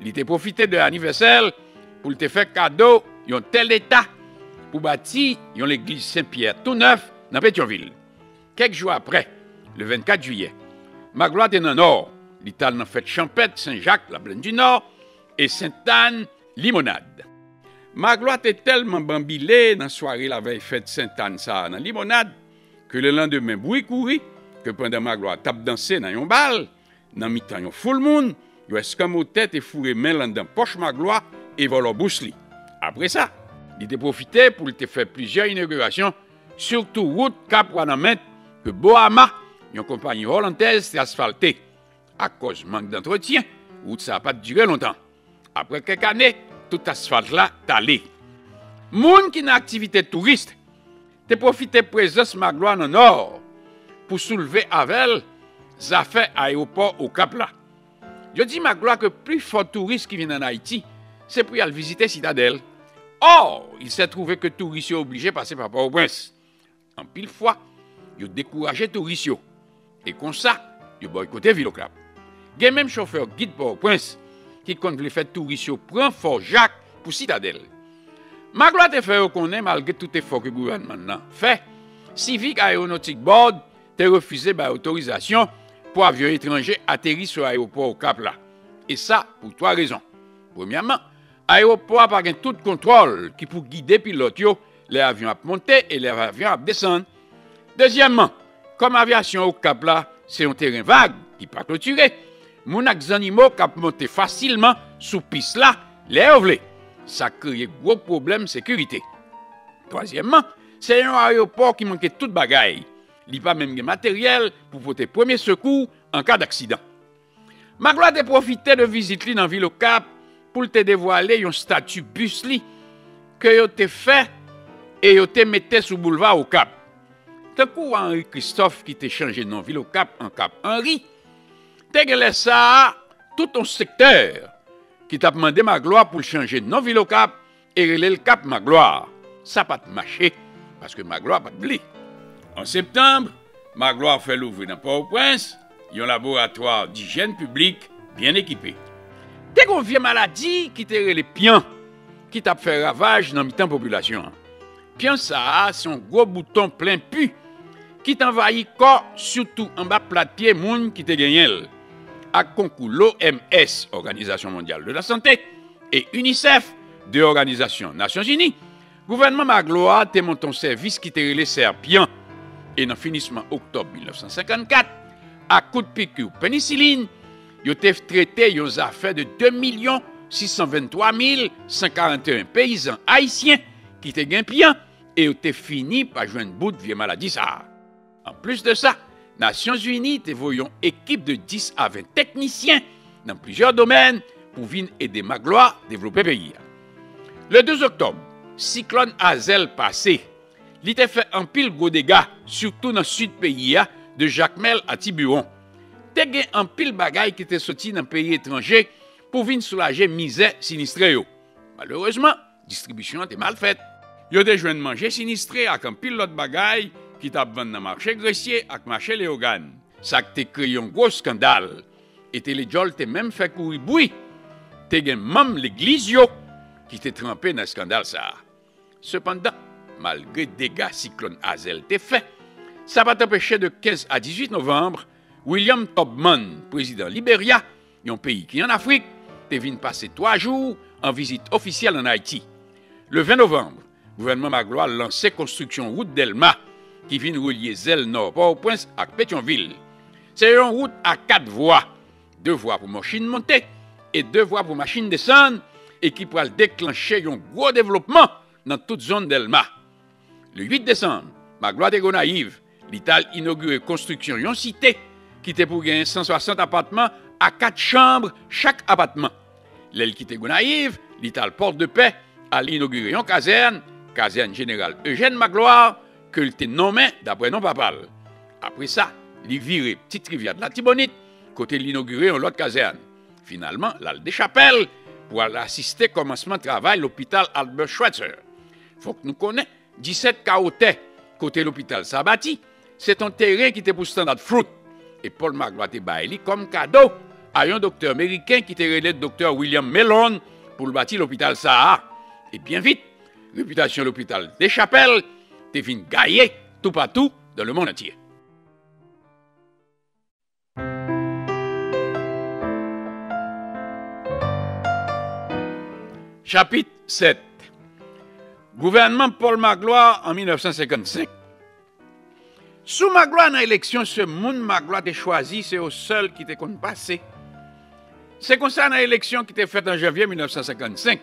il était profité de l'anniversaire pour te faire cadeau un tel état pour bâtir l'église Saint-Pierre tout neuf dans Pétionville. Quelques jours après, le 24 juillet, Magloire était dans le nord. L'Italie a fait Champêtre, Saint-Jacques, la Plaine du Nord, et Sainte-Anne, Limonade. Magloire était tellement bambilé dans la soirée la veille fête Sainte-Anne ça dans Limonade que le lendemain bruit courit que pendant Magloire tape danser dans un bal, dans mi-temps un full moon, il escamote tête et fourré main dans poche Magloire et vole bousli. Après ça, il a profité pour te faire plusieurs inaugurations, surtout route Cap-Ranamet que Boama, une compagnie hollandaise, est asphaltée. À cause manque d'entretien, route ça n'a pas duré longtemps. Après quelques années, tout asphalte là est allé. Moun qui n'a activité touriste, te profité de présence Magloire dans le nord pour soulever avec elle les affaires aéroport au Cap là. Je dis Magloire que plus fort touriste qui vient en Haïti, c'est pour y aller visiter Citadelle. Or, il s'est trouvé que touristes sont obligés de passer par Port-au-Prince. En pile fois, ils ont découragé touristes. Et comme ça, ils ont boycotté Ville-au-Cap. Il y a même chauffeur guide Port-au-Prince qui compte les faire touristes prend Fort Jacques pour Citadelle. Magloire te fait reconnaître malgré tout effort que le gouvernement fait, Civic Aeronautic Board te refusé l'autorisation pour avions étrangers atterrir sur l'aéroport au Cap là. Et ça, pour 3 raisons. Premièrement, l'aéroport n'a pas tout contrôle qui pour guider pilotes les avions à monter et les avions à descendre. Deuxièmement, comme l'aviation au Cap là, c'est un terrain vague qui n'est pas clôturé, mon animaux qui monter facilement sous piste là, les ovlés. Ça crée gros problème de sécurité. Troisièmement, c'est un aéroport qui manque toute bagaille. Il n'y a pas même de matériel pour porter premier secours en cas d'accident. Magloire a profité de visiter dans Ville-au-Cap pour te dévoiler un statut bus que vous avez fait et vous avez mis sur le boulevard au Cap. Tant que Henri Christophe qui t'a changé de nom Ville-au-Cap en Cap Henri, t'as laissé ça tout un secteur qui t'a demandé Magloire pour changer de nom Ville-au-Cap et relayer le Cap Magloire. Ça n'a pas marché parce que Magloire n'a pas de blé. En septembre, Magloire fait l'ouvrir dans Port-au-Prince, un laboratoire d'hygiène publique bien équipé. Dès qu'on vient maladie qui t'a les pions, qui t'a fait ravage dans la population. Pion ça, c'est un gros bouton plein pu qui t'envahit corps, surtout en bas plat de pied, moun qui t'a gagné. À concours l'OMS, Organisation mondiale de la santé, et UNICEF, de l'Organisation Nations Unies, gouvernement Magloire t'a monté un service qui t'a relé serpion. Et dans le finissement octobre 1954, à coup de piqûre pénicilline, il a traité les affaires de 2 623 141 paysans haïtiens qui étaient gagnés et il a fini par jouer une bout de vieille maladie. Ça. En plus de ça, Nations Unies a envoyé une équipe de 10 à 20 techniciens dans plusieurs domaines pour venir aider Magloire à développer le pays. Le 2 octobre, cyclone Hazel passé. Il a fait un pile gros dégâts, surtout dans le sud pays, de Jacmel à Tiburon. Il y a un pile bagaille qui était sorti dans un pays étranger pour venir soulager misère sinistrée. Malheureusement, la distribution était mal faite. Il y a des jeunes manger sinistrés avec un pile l'autre bagaille qui t'a vendu dans le marché grecier et le marché Léogane. Ça a créé un gros scandale. Et les gens ont même fait courir bruit. Il y a même l'église qui était trempée dans le scandale. Cependant, malgré dégâts cyclone Hazel t'est fait, ça va t'empêcher de 15 à 18 novembre, William Tubman, président Libéria, un pays qui est en Afrique, te vient passer 3 jours en visite officielle en Haïti. Le 20 novembre, le gouvernement Magloire a lancé construction route d'Elma qui vient relier Zelle Nord Port-au-Prince à Pétionville. C'est une route à 4 voies, 2 voies pour machines monter et 2 voies pour machines descendre et qui pourra déclencher un gros développement dans toute zone d'Elma. Le 8 décembre, Magloire de Gonaïve, l'État a inauguré construction d'une cité qui était pour gagner 160 appartements à 4 chambres chaque appartement. L'aile qui était Gonaïve, l'État Porte de Paix a inauguré une caserne générale Eugène Magloire, que l'était nommé d'après non papal. Après ça, il viré petite rivière de la Tibonite, côté l'inauguré en l'autre caserne. Finalement, là, des chapelles pour aller assister au commencement de travail à l'hôpital Albert Schweitzer. Il faut que nous connaissions 17 caotés côté l'hôpital Sabati. C'est un terrain qui était pour Standard Fruit. Et Paul Magloire te baili comme cadeau à un docteur américain qui était relé le docteur William Mellon pour le bâtir l'hôpital Saha. Et bien vite, réputation de l'hôpital des Chapelles te vient gailler tout partout dans le monde entier. Chapitre 7. Gouvernement Paul Magloire en 1955. Sous Magloire dans l'élection, ce monde Magloire a choisi, c'est au seul qui était qu'on passé. C'est comme ça dans l'élection qui était faite en janvier 1955.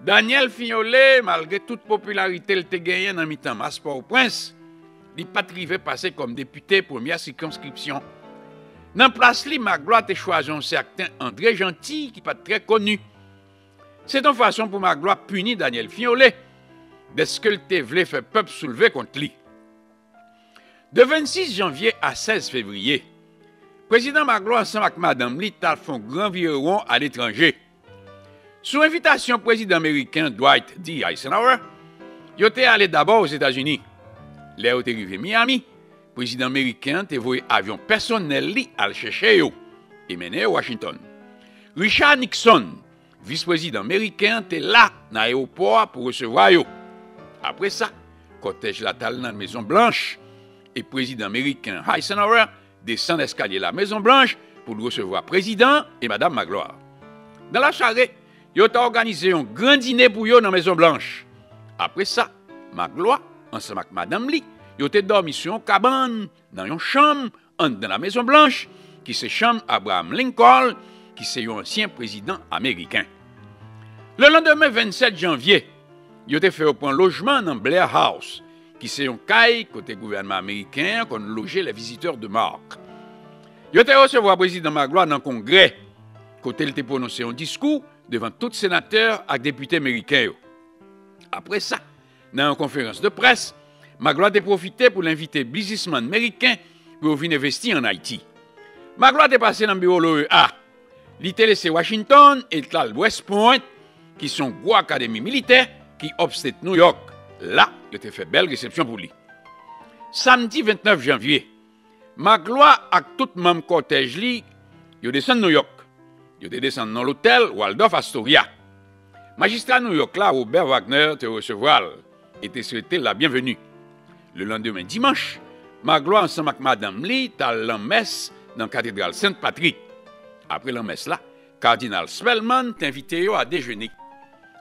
Daniel Fignolet, malgré toute popularité qu'il a gagnée dans mi-temps masse Port-au-Prince, il n'a pas arrivé à passer comme député première circonscription. Dans place li, Magloire a choisi un certain André Gentil qui n'est pas très connu. C'est une façon pour Magloire punir Daniel Fignolet de ce que le voulait faire peuple soulever contre lui. De 26 janvier à 16 février, président Magloire ensemble avec Madame Li a fait un grand viron à l'étranger. Sous invitation du président américain Dwight D. Eisenhower, il était allé d'abord aux États-Unis. Là où il est arrivé à Miami, le président américain a envoyé un avion personnel à le chercher et mené à Washington. Richard Nixon, vice-président américain, était là dans l'aéroport pour recevoir eux. Après ça, cortège la dans la Maison Blanche et le président américain Eisenhower descend l'escalier de la Maison Blanche pour recevoir le président et Madame Magloire. Dans la soirée, ils ont organisé un grand dîner pour eux dans la Maison Blanche. Après ça, Magloire, ensemble avec Madame Li, ils ont dormi sur une cabane dans une chambre dans la Maison Blanche qui c'est chambre Abraham Lincoln, qui c'est un ancien président américain. Le lendemain 27 janvier, ils ont fait un logement dans Blair House, qui c'est un caille côté gouvernement américain qu'on logeait les visiteurs de marque. Ils ont recevoir le président Magloire dans le Congrès, côté il a prononcé un discours devant tous les sénateurs et députés américains. Après ça, dans une conférence de presse, Magloire a profité pour l'inviter businessman américain pour venir investir en Haïti. Magloire est passé dans le bureau de l'OEA. Il a laissé Washington et West Point, qui sont gros académies militaires qui obsèdent New York. Là, il a fait belle réception pour lui. Samedi 29 janvier, Magloire et tout le même cortège, ils descendent New York. Ils descendent dans l'hôtel Waldorf Astoria. Magistrat New York, là, Robert Wagner, te recevoir et te souhaiter la bienvenue. Le lendemain dimanche, Magloire ensemble avec Madame Lee, t'as l'en-messe dans la cathédrale Sainte-Patrick. Après l'en-messe là, cardinal Spellman t'invite à déjeuner.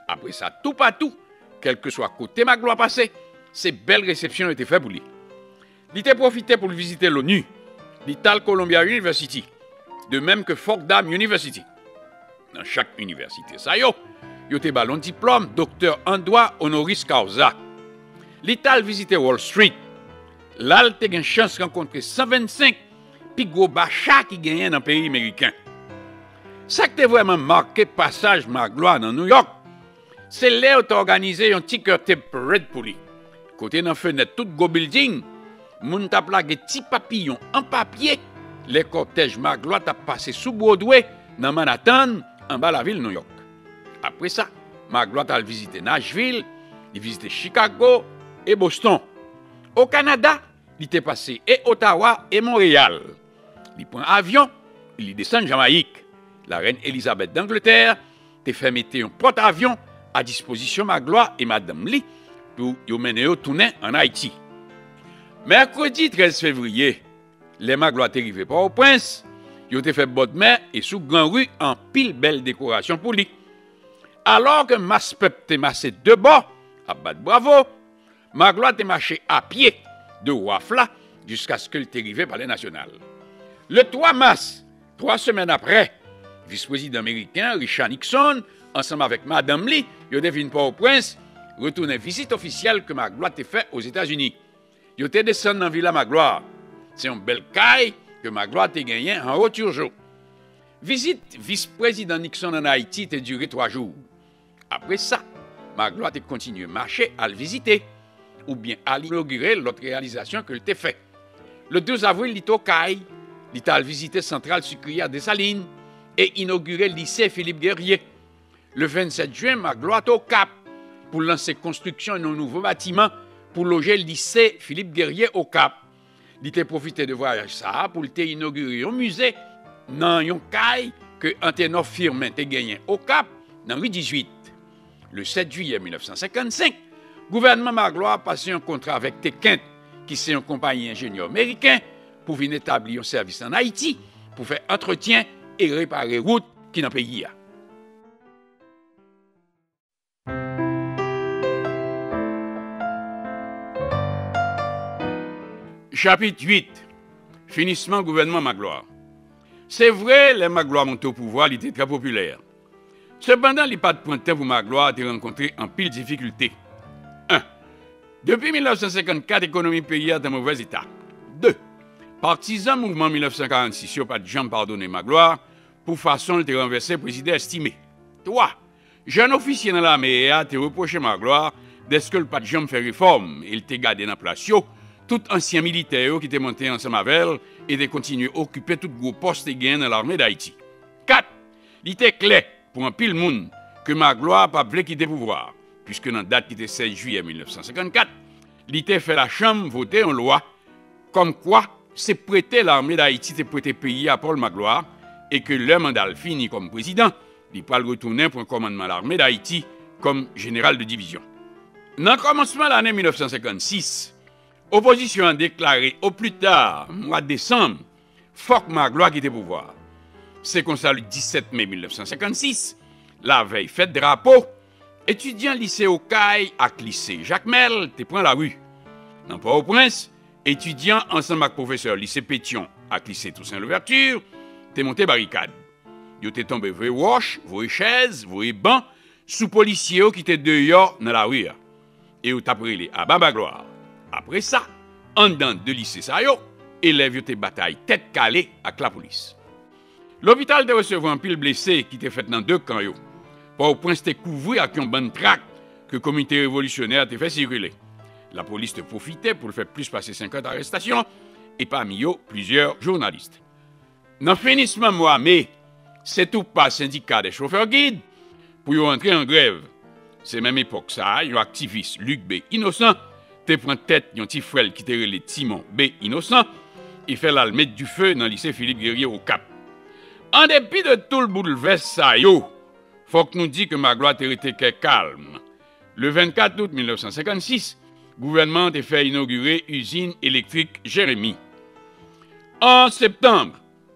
Après ça, tout partout, quel que soit côté Magloire passé, ces belles réceptions étaient faites pour lui. Il était profité pour visiter l'ONU, l'Ital Columbia University, de même que Fordham University. Dans chaque université, ça y est, il y a ballon diplôme, docteur en droit honoris causa. L'Ital visitait Wall Street. Là, il a une chance de rencontrer 125 puis gros bachats qui gagnaient dans le pays américain. Ça qui a vraiment marqué le passage Magloire dans New York, c'est là où tu as organisé un petit curtain parade pour lui. Côté dans la fenêtre, tout gros building, moun t'a plagué petits papillons en papier. Les cortèges Magloire t'a passé sous Broadway, dans Manhattan, en bas de la ville de New York. Après ça, Magloire t'a visité Nashville, il visitait Chicago et Boston. Au Canada, il était passé et Ottawa et Montréal. Il prend avion, il descend en Jamaïque. La reine Elisabeth d'Angleterre t'a fait mettre un porte-avions à disposition Magloire et Madame Lee pour yo mener yo tourner en Haïti. Mercredi 13 février, les Magloire te arrivé par au Prince, yo te fait bonne main et sous Grand Rue en pile belle décoration pour lui. Alors que masse peuple te massé de bord, à battre bravo, Magloire te marché à pied de Wafla jusqu'à ce qu'il te arrivé par les nationales. Le 3 mars, 3 semaines après, vice-président américain Richard Nixon, ensemble avec Madame Lee, yo te venu Port-au-Prince, retourner visite officielle que Magloire te fait aux États-Unis. Yo te descendu dans Villa Magloire. C'est une belle caille que Magloire te gagné en haut Turgeau. Visite vice-président Nixon en Haïti te duré 3 jours. Après ça, Magloire te continué à marcher à le visiter ou bien à l'inaugurer l'autre réalisation que te fait. Le 12 avril, il est au Caille, il a visité Centrale Sucrière des Salines et inauguré le lycée Philippe Guerrier. Le 27 juin, Magloire est au Cap pour lancer construction d'un nouveau bâtiment pour loger le lycée Philippe Guerrier au Cap. Il a profité de voyage ça pour inaugurer un musée dans un caille que Antenor Firmin a gagné au Cap dans rue 18. Le 7 juillet 1955, le gouvernement Magloire a passé un contrat avec Tequin, qui est une compagnie ingénieur américain, pour venir établir un service en Haïti, pour faire entretien et réparer routes qui dans le pays. Chapitre 8. Finissement gouvernement Magloire. C'est vrai, les Magloire montés au pouvoir, ils étaient très populaires. Cependant, il n'y a pas de point de temps pour Magloire de rencontrer en pile difficultés. 1. Depuis 1954, l'économie pays est en mauvais état. 2. Partisans mouvement 1946, n'ont pas de jambe pardonner Magloire pour façon de renverser le président estimé. 3. Jeune officier dans l'armée a reproché Magloire d'est-ce que le pas de jambe fait réforme. Il t'a gardé dans la place, tout ancien militaire qui était monté ensemble avec elle et de continuer à occuper tout gros poste gain dans l'armée d'Haïti. 4. Il était clair pour un pile monde que Magloire pas voulu quitter le pouvoir, puisque dans la date qui était 16 juillet 1954, il était fait la Chambre voter une loi comme quoi c'est prêter l'armée d'Haïti, c'est prêter pays à Paul Magloire et que le mandat fini comme président, il peut retourner pour un commandement de l'armée d'Haïti comme général de division. Dans le commencement de l'année 1956, l'opposition a déclaré au plus tard, mois de décembre, faut que Magloire quitte le pouvoir. C'est comme ça le 17 mai 1956, la veille fête drapeau, étudiants lycée au Caille avec lycée Jacques Mel te prend la rue. Dans Port-au-Prince, étudiants ensemble avec professeur lycée Pétion avec lycée Toussaint Louverture te monté barricade. Yo te tombé vos roches, vos chaises, vos bancs sous policiers qui étaient dehors dans la rue. Et yo t'appelé à Babagloire. Après ça, en dedans de lycée ça yo, élèves yo te bataille tête calée avec la police. L'hôpital de recevoir un pile blessé qui était fait dans 2 camps yo. Port-au-Prince te couvert avec un bon tract que le comité révolutionnaire te fait circuler. La police te profitait pour le faire plus passer 50 arrestations et parmi eux plusieurs journalistes. Dans le finissement mois mai, c'est tout pas syndicat des chauffeurs guides pour y rentrer en grève. C'est même époque ça, un activiste Luc B. Innocent te prend tête d'un petit frère qui te relé Timon B. Innocent et fait l'almettre du feu dans le lycée Philippe Guerrier au Cap. En dépit de tout le bouleversement ça yo, faut que nous disions que Magloire était calme. Le 24 août 1956, le gouvernement a fait inaugurer l'usine électrique Jérémy. En septembre,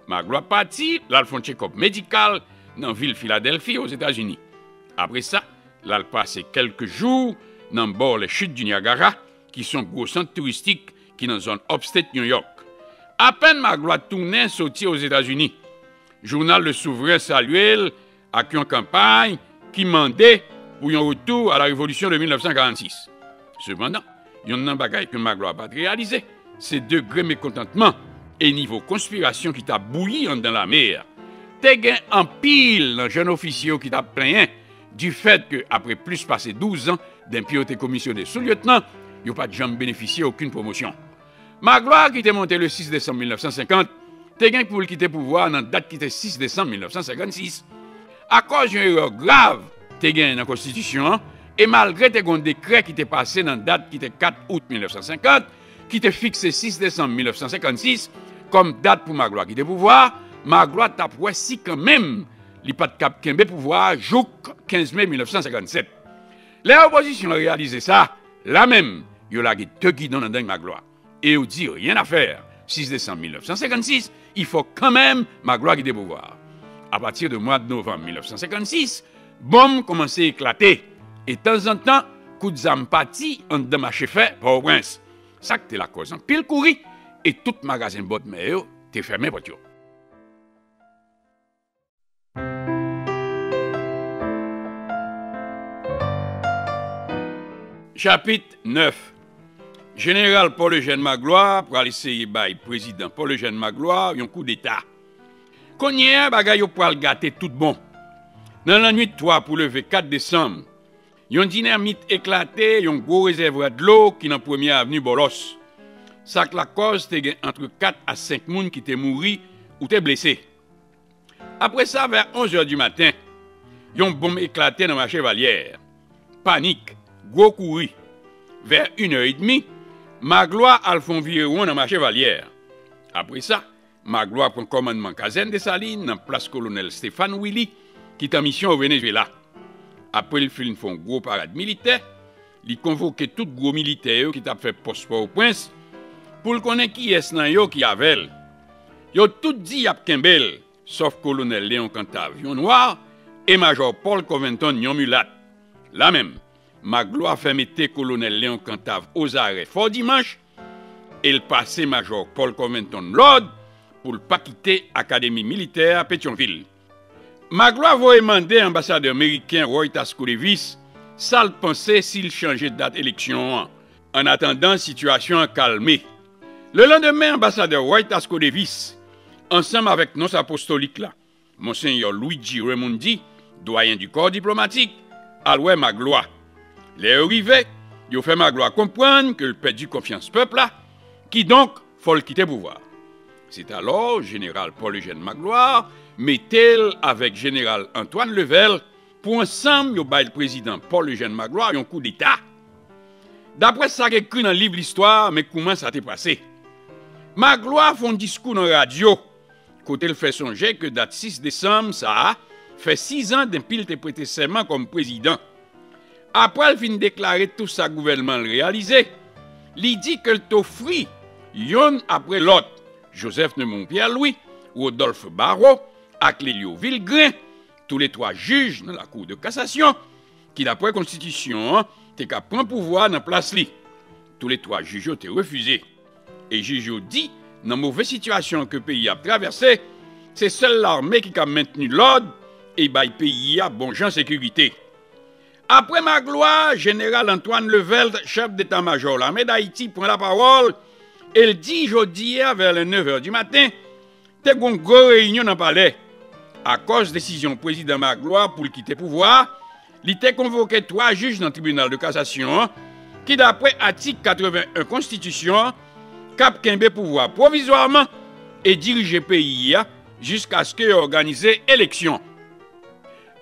Magloire partit, là, fait un check-up médical dans la ville de Philadelphie aux États-Unis. Après ça, là, il passé quelques jours dans le bord les chutes du Niagara, qui sont gros centres touristiques qui sont dans la zone upstate New York. À peine Magloire tournait sorti aux États-Unis. Journal Le Souverain saluait à une campagne qui mandait pour un retour à la révolution de 1946. Cependant, il y a un bagage que Magloire n'a pas réalisé. C'est degré mécontentement et niveau conspiration qui t'a bouilli dans la mer. T'es gain en pile un jeune officier qui t'a plaint du fait que après plus passé 12 ans d'un pilote commissionné sous-lieutenant, il n'y a pas de jamais bénéficié aucune promotion. Magloire qui était monté le 6 décembre 1950, t'es gain pour le quitter le pouvoir dans la date qui était 6 décembre 1956. À cause d'une erreur grave, t'es gain dans la Constitution, et malgré tes décret qui était passé dans la date qui était 4 août 1950, qui était fixé 6 décembre 1956, comme date pour Magloire qui était pouvoir, Magloire t'a si quand même, il pas de cap pouvoir, jouk 15 mai 1957. Les oppositions ont réalisé ça, là même, yo la deux guidons dans la Magloire. Et yo dit rien à faire. 6 décembre 1956, il faut quand même Magloire quitter le pouvoir. À partir du mois de novembre 1956, bombe commence à éclater. Et de temps en temps, coup de zampati en de marché fait pour au prince. Ça que la cause en pile courir et tout magasin bot mais t'es fermé pour toi. Chapitre 9. Général Paul-Eugène Magloire pour aller essayer by président Paul-Eugène Magloire un coup d'état. Konye bagay yo pour gâter tout bon. Dans la nuit de 3 pour lever 4 décembre, yon dynamite éclaté, yon gros réservoir de l'eau qui dans première avenue Bolos. Ça que la cause te entre 4 à 5 moun qui te mouri ou te blessé. Après ça vers 11h du matin, yon bombe éclaté dans ma chevalière. Panique, gros courri. Vers 1h30, Magloire a font virer dans ma chevalière. Après ça, Magloire prend commandement caserne de Salines dans place colonel Stéphane Willy qui est en mission au Venezuela. Après, il fait un gros parade militaire. Il convoque tout gros militaire qui t'a fait poste au prince pour le connaître qui est nan yo qui avait. Yo tout dit à Kembel, sauf colonel Léon Cantave, yon noir, et major Paul Covington, yon mulat. Là même, Magloire fait mettre colonel Léon Cantave aux arrêts fort dimanche, et le passé major Paul Covington l'ordre pour ne pas quitter l'académie militaire à Pétionville. Magloire va demander à l'ambassadeur américain Roy Tasco Davis ça le pensait s'il changeait de date d'élection. En attendant, situation a calmé. Le lendemain, ambassadeur Roy Tasco Davis, ensemble avec nos apostoliques là, Monseigneur Luigi Raimondi, doyen du corps diplomatique, a loué Magloire. Les arrivés, ils ont fait Magloire comprendre que le perdu confiance peuple là, qui donc faut le quitter pouvoir. C'est alors général Paul-Eugène Magloire mettait avec général Antoine Level pour ensemble yo bay le président Paul-Eugène Magloire un coup d'état. D'après ça écrit dans le livre l'histoire, mais comment ça t'est passé? Magloire fait un discours dans la radio. Côté le fait songer que date 6 décembre, ça fait 6 ans depuis qu'il était prêté serment comme président. Après, il fin déclarer tout sa gouvernement réalisé. Il dit que t'offrit yon après l'autre. Joseph Neumont Pierre-Louis, Rodolphe Barrault, Clélio Villegrain, tous les 3 juges dans la Cour de cassation, qui d'après la Constitution, t'es qu'à prendre pouvoir dans la place li. Tous les 3 juges ont été refusés. Et juge dit, dans la mauvaise situation que le pays a traversé, c'est seule l'armée qui a maintenu l'ordre et le pays a bon gens sécurité. Après Magloire, général Antoine Levelde, chef d'état-major de l'armée d'Haïti, prend la parole. Elle dit jeudi vers les 9h du matin, t'es une grosse réunion dans le palais. À cause de décision président Magloire pour quitter le pouvoir, il était convoqué 3 juges dans le tribunal de cassation qui, d'après article 81 Constitution, cap kembe pouvoir provisoirement et diriger le pays jusqu'à ce qu'il organise élection.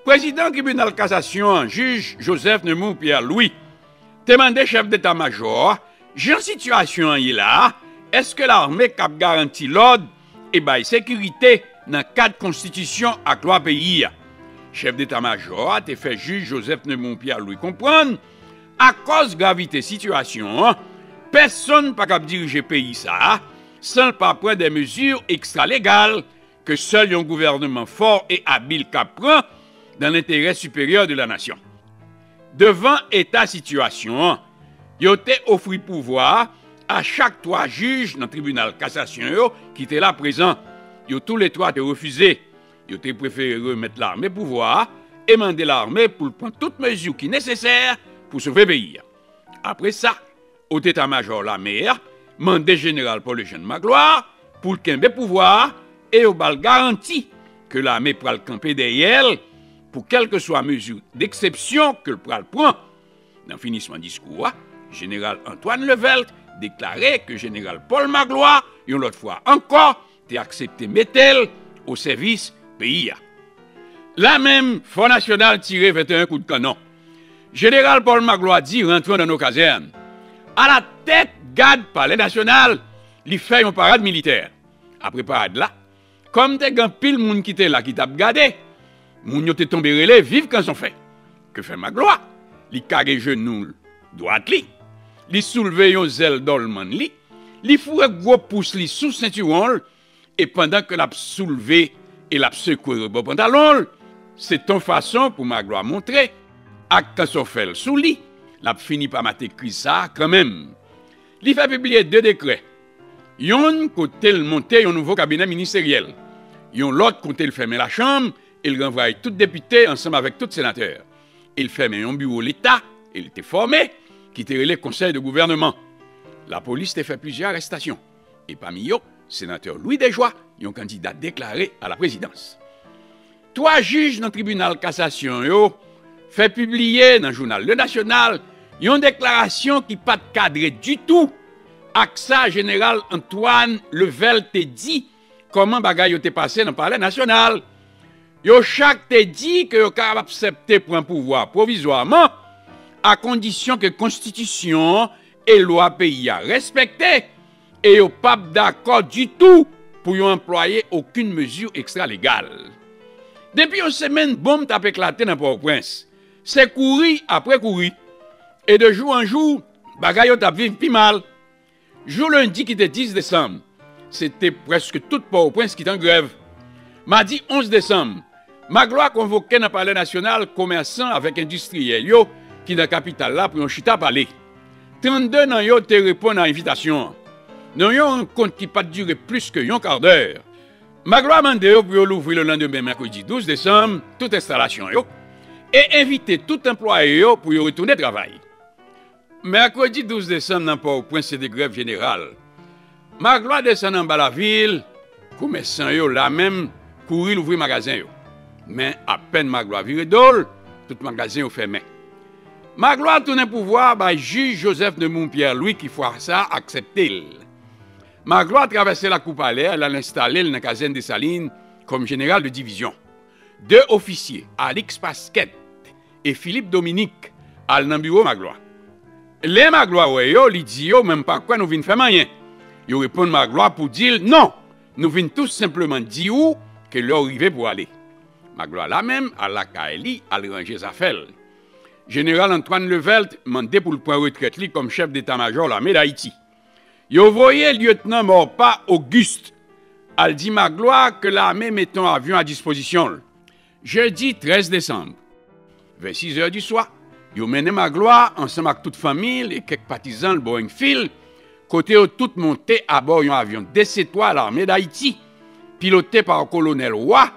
Président tribunal de cassation, juge Joseph Neumont Pierre-Louis, demandé chef d'état-major, j'ai situation là, est-ce que l'armée cap garantit l'ordre et la sécurité dans 4 constitutions à 3 pays? Chef d'état-major a fait juge Joseph Neumont Pierre-Louis comprendre, à cause de la gravité situation, personne ne peut diriger le pays ça, sans pas prendre des mesures extra-légales que seul un gouvernement fort et habile prend dans l'intérêt supérieur de la nation. Devant état situation, il a offert pouvoir à chaque 3 juges dans le tribunal de cassation qui étaient là présents. Ils ont tous les 3 été refusés. Ils ont préféré remettre l'armée pouvoir et demander l'armée pour prendre toutes mesures qui sont nécessaires pour sauver le pays. Après ça, au état-major la mer, mandé général Paul-Eugène Magloire pour le pouvoir et au bal garanti que l'armée pourra le camper derrière pour quelle que soit mesure d'exception que le pral prend. Dans le finissement du discours, général Antoine Levelt déclarait que général Paul Magloire, une autre fois encore, a accepté Mettel au service pays. Là même, Front National tiré 21 coups de canon. Général Paul Magloire dit rentrons dans nos casernes. À la tête, garde palais national, il fait une parade militaire. Après parade là, comme des gens pile moun qui était là qui t'a gardé, moun yo te tombé relais, vive quand son fait. Que fait Magloire? Li carré genou droite li, li soulevé yon zèle dolman li fourre gros pouce li sous ceinturon, et pendant que l'a soulevé et l'a secoué le pantalon, c'est ton façon pour Magloire montrer, à quand son fait sous lit, l'a fini par mater ça quand même. Li fait publier 2 décrets. Yon côté le monter un nouveau cabinet ministériel. Yon l'autre côté le fermer la chambre, il renvoie tout député ensemble avec tout sénateur. Il ferme un bureau l'État, il était formé, qui était le conseil de gouvernement. La police a fait plusieurs arrestations. Et parmi eux, sénateur Louis Desjoie, un candidat déclaré à la présidence. 3 juges dans le tribunal cassation yo fait publier dans le journal Le National une déclaration qui pas cadré du tout. AXA général Antoine Level te dit comment bagay yo te passé dans le palais national. Yo chaque te dit que yo capable accepter pour un pouvoir provisoirement à condition que constitution et loi pays a respecté et yo pas d'accord du tout pour yo employer aucune mesure extra-légale. Depuis une semaine, bombe t'a éclaté dans Port-au-Prince. C'est courir après courir. Et de jour en jour, bagay t'a vivre plus mal. Jour lundi qui était 10 décembre, c'était presque tout Port-au-Prince qui est en grève. Mardi 11 décembre, Magloire convoqué dans le palais national commerçants avec industriels yo qui dans la capitale là pour un chita parler. 32 nan yo te répondent à l'invitation. Nan yo un compte qui pas durer plus que un quart d'heure. Magloire mande yo pour l'ouvrir le lendemain mercredi 12 décembre toute installation yo et inviter tout employé yo pour y retourner travail. Mercredi 12 décembre dans Port-au-Prince c'est des grèves générales. Magloire descend en bas la ville, commerçants yo là même courir ouvrir magasin yo. Mais à peine Magloire vire d'ol, tout magasin yo fermé. Magloire tourne pouvoir par juge Joseph de Montpierre-Louis qui foi ça accepté. Magloire traversé la coupe à l'air, elle a installé dans la caserne des Salines comme général de division. 2 officiers, Alix Pasquet et Philippe Dominique, al dans bureau Magloire. Les Magloire ouais yo li dit yo même pas quoi nous vinn faire rien. Yo répond Magloire pour dire non, nous vinn tout simplement dire que l'heure arrivé pour aller. Magloire là même à la Kaeli à ranger ses affaires. Général Antoine Levelt mandé pour le point retraite li comme chef d'état-major de l'armée d'Haïti. Yo voyé lieutenant Morpa Auguste. Al dit Magloire que l'armée met un avion à disposition. Jeudi 13 décembre, vers 6 h du soir, yo mené Magloire ensemble avec toute famille et quelques partisans le Boeing Phil, côté où tout monté à bord d'un avion DC-3 à l'armée d'Haïti, piloté par le colonel Roy,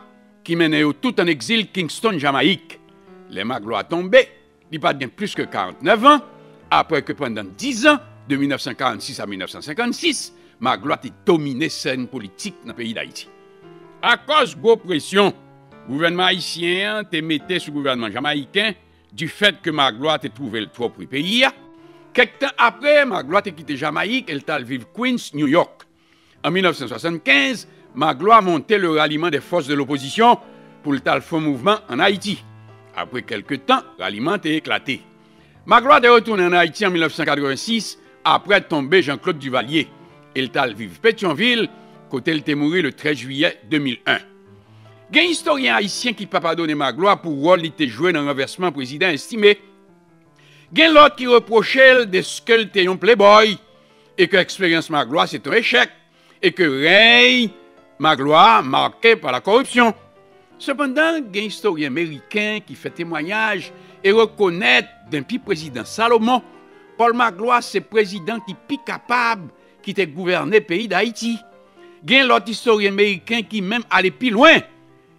qui menait tout en exil Kingston, Jamaïque. Les Magloire tombés, il pas bien plus que 49 ans, après que pendant 10 ans, de 1946 à 1956, Magloire a dominé la scène politique dans le pays d'Haïti. À cause de la pression, le gouvernement haïtien a mis sur le gouvernement jamaïcain du fait que Magloire a trouvé le propre pays. Quelques temps après, Magloire a quitté Jamaïque et elle vivre Queens, New York. En 1975, Magloire a monté le ralliement des forces de l'opposition pour le faire mouvement en Haïti. Après quelques temps, le ralliement a éclaté. Magloire est retourné en Haïti en 1986 après tomber Jean-Claude Duvalier. Il a vécu Pétionville, côté il est mort le 13 juillet 2001. Il y a un historien haïtien qui ne peut pas donner Magloire pour rôle qu'il a joué dans le renversement président estimé. Il y a l'autre qui reprochait de ce qu'il était un playboy et que l'expérience Magloire c'est un échec et que règne Magloire marqué par la corruption. Cependant, il y a un historien américain qui fait témoignage et reconnaît d'un petit président Salomon, Paul Magloire c'est président qui est capable qui a gouverné le pays d'Haïti. Il y a l'autre historien américain qui même allait plus loin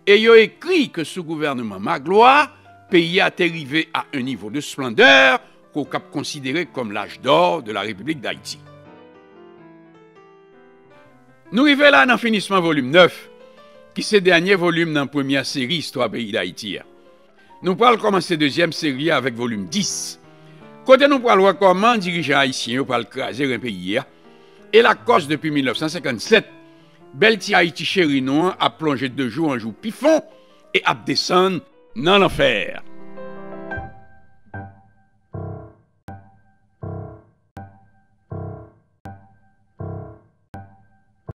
et il a écrit que sous gouvernement Magloire, le pays a arrivé à un niveau de splendeur qu'on peut considérer comme l'âge d'or de la République d'Haïti. Nous arrivons là dans le finissement volume 9, qui c'est le dernier volume dans la première série Histoire pays d'Haïti. Nous allons commencer la deuxième série avec volume 10. Côté nous allons voir comment dirigeants haïtiens pour craser un pays. Et la cause depuis 1957, Belti Haïti chéri nous a plongé de jour en jour pifon et a descendu dans l'enfer.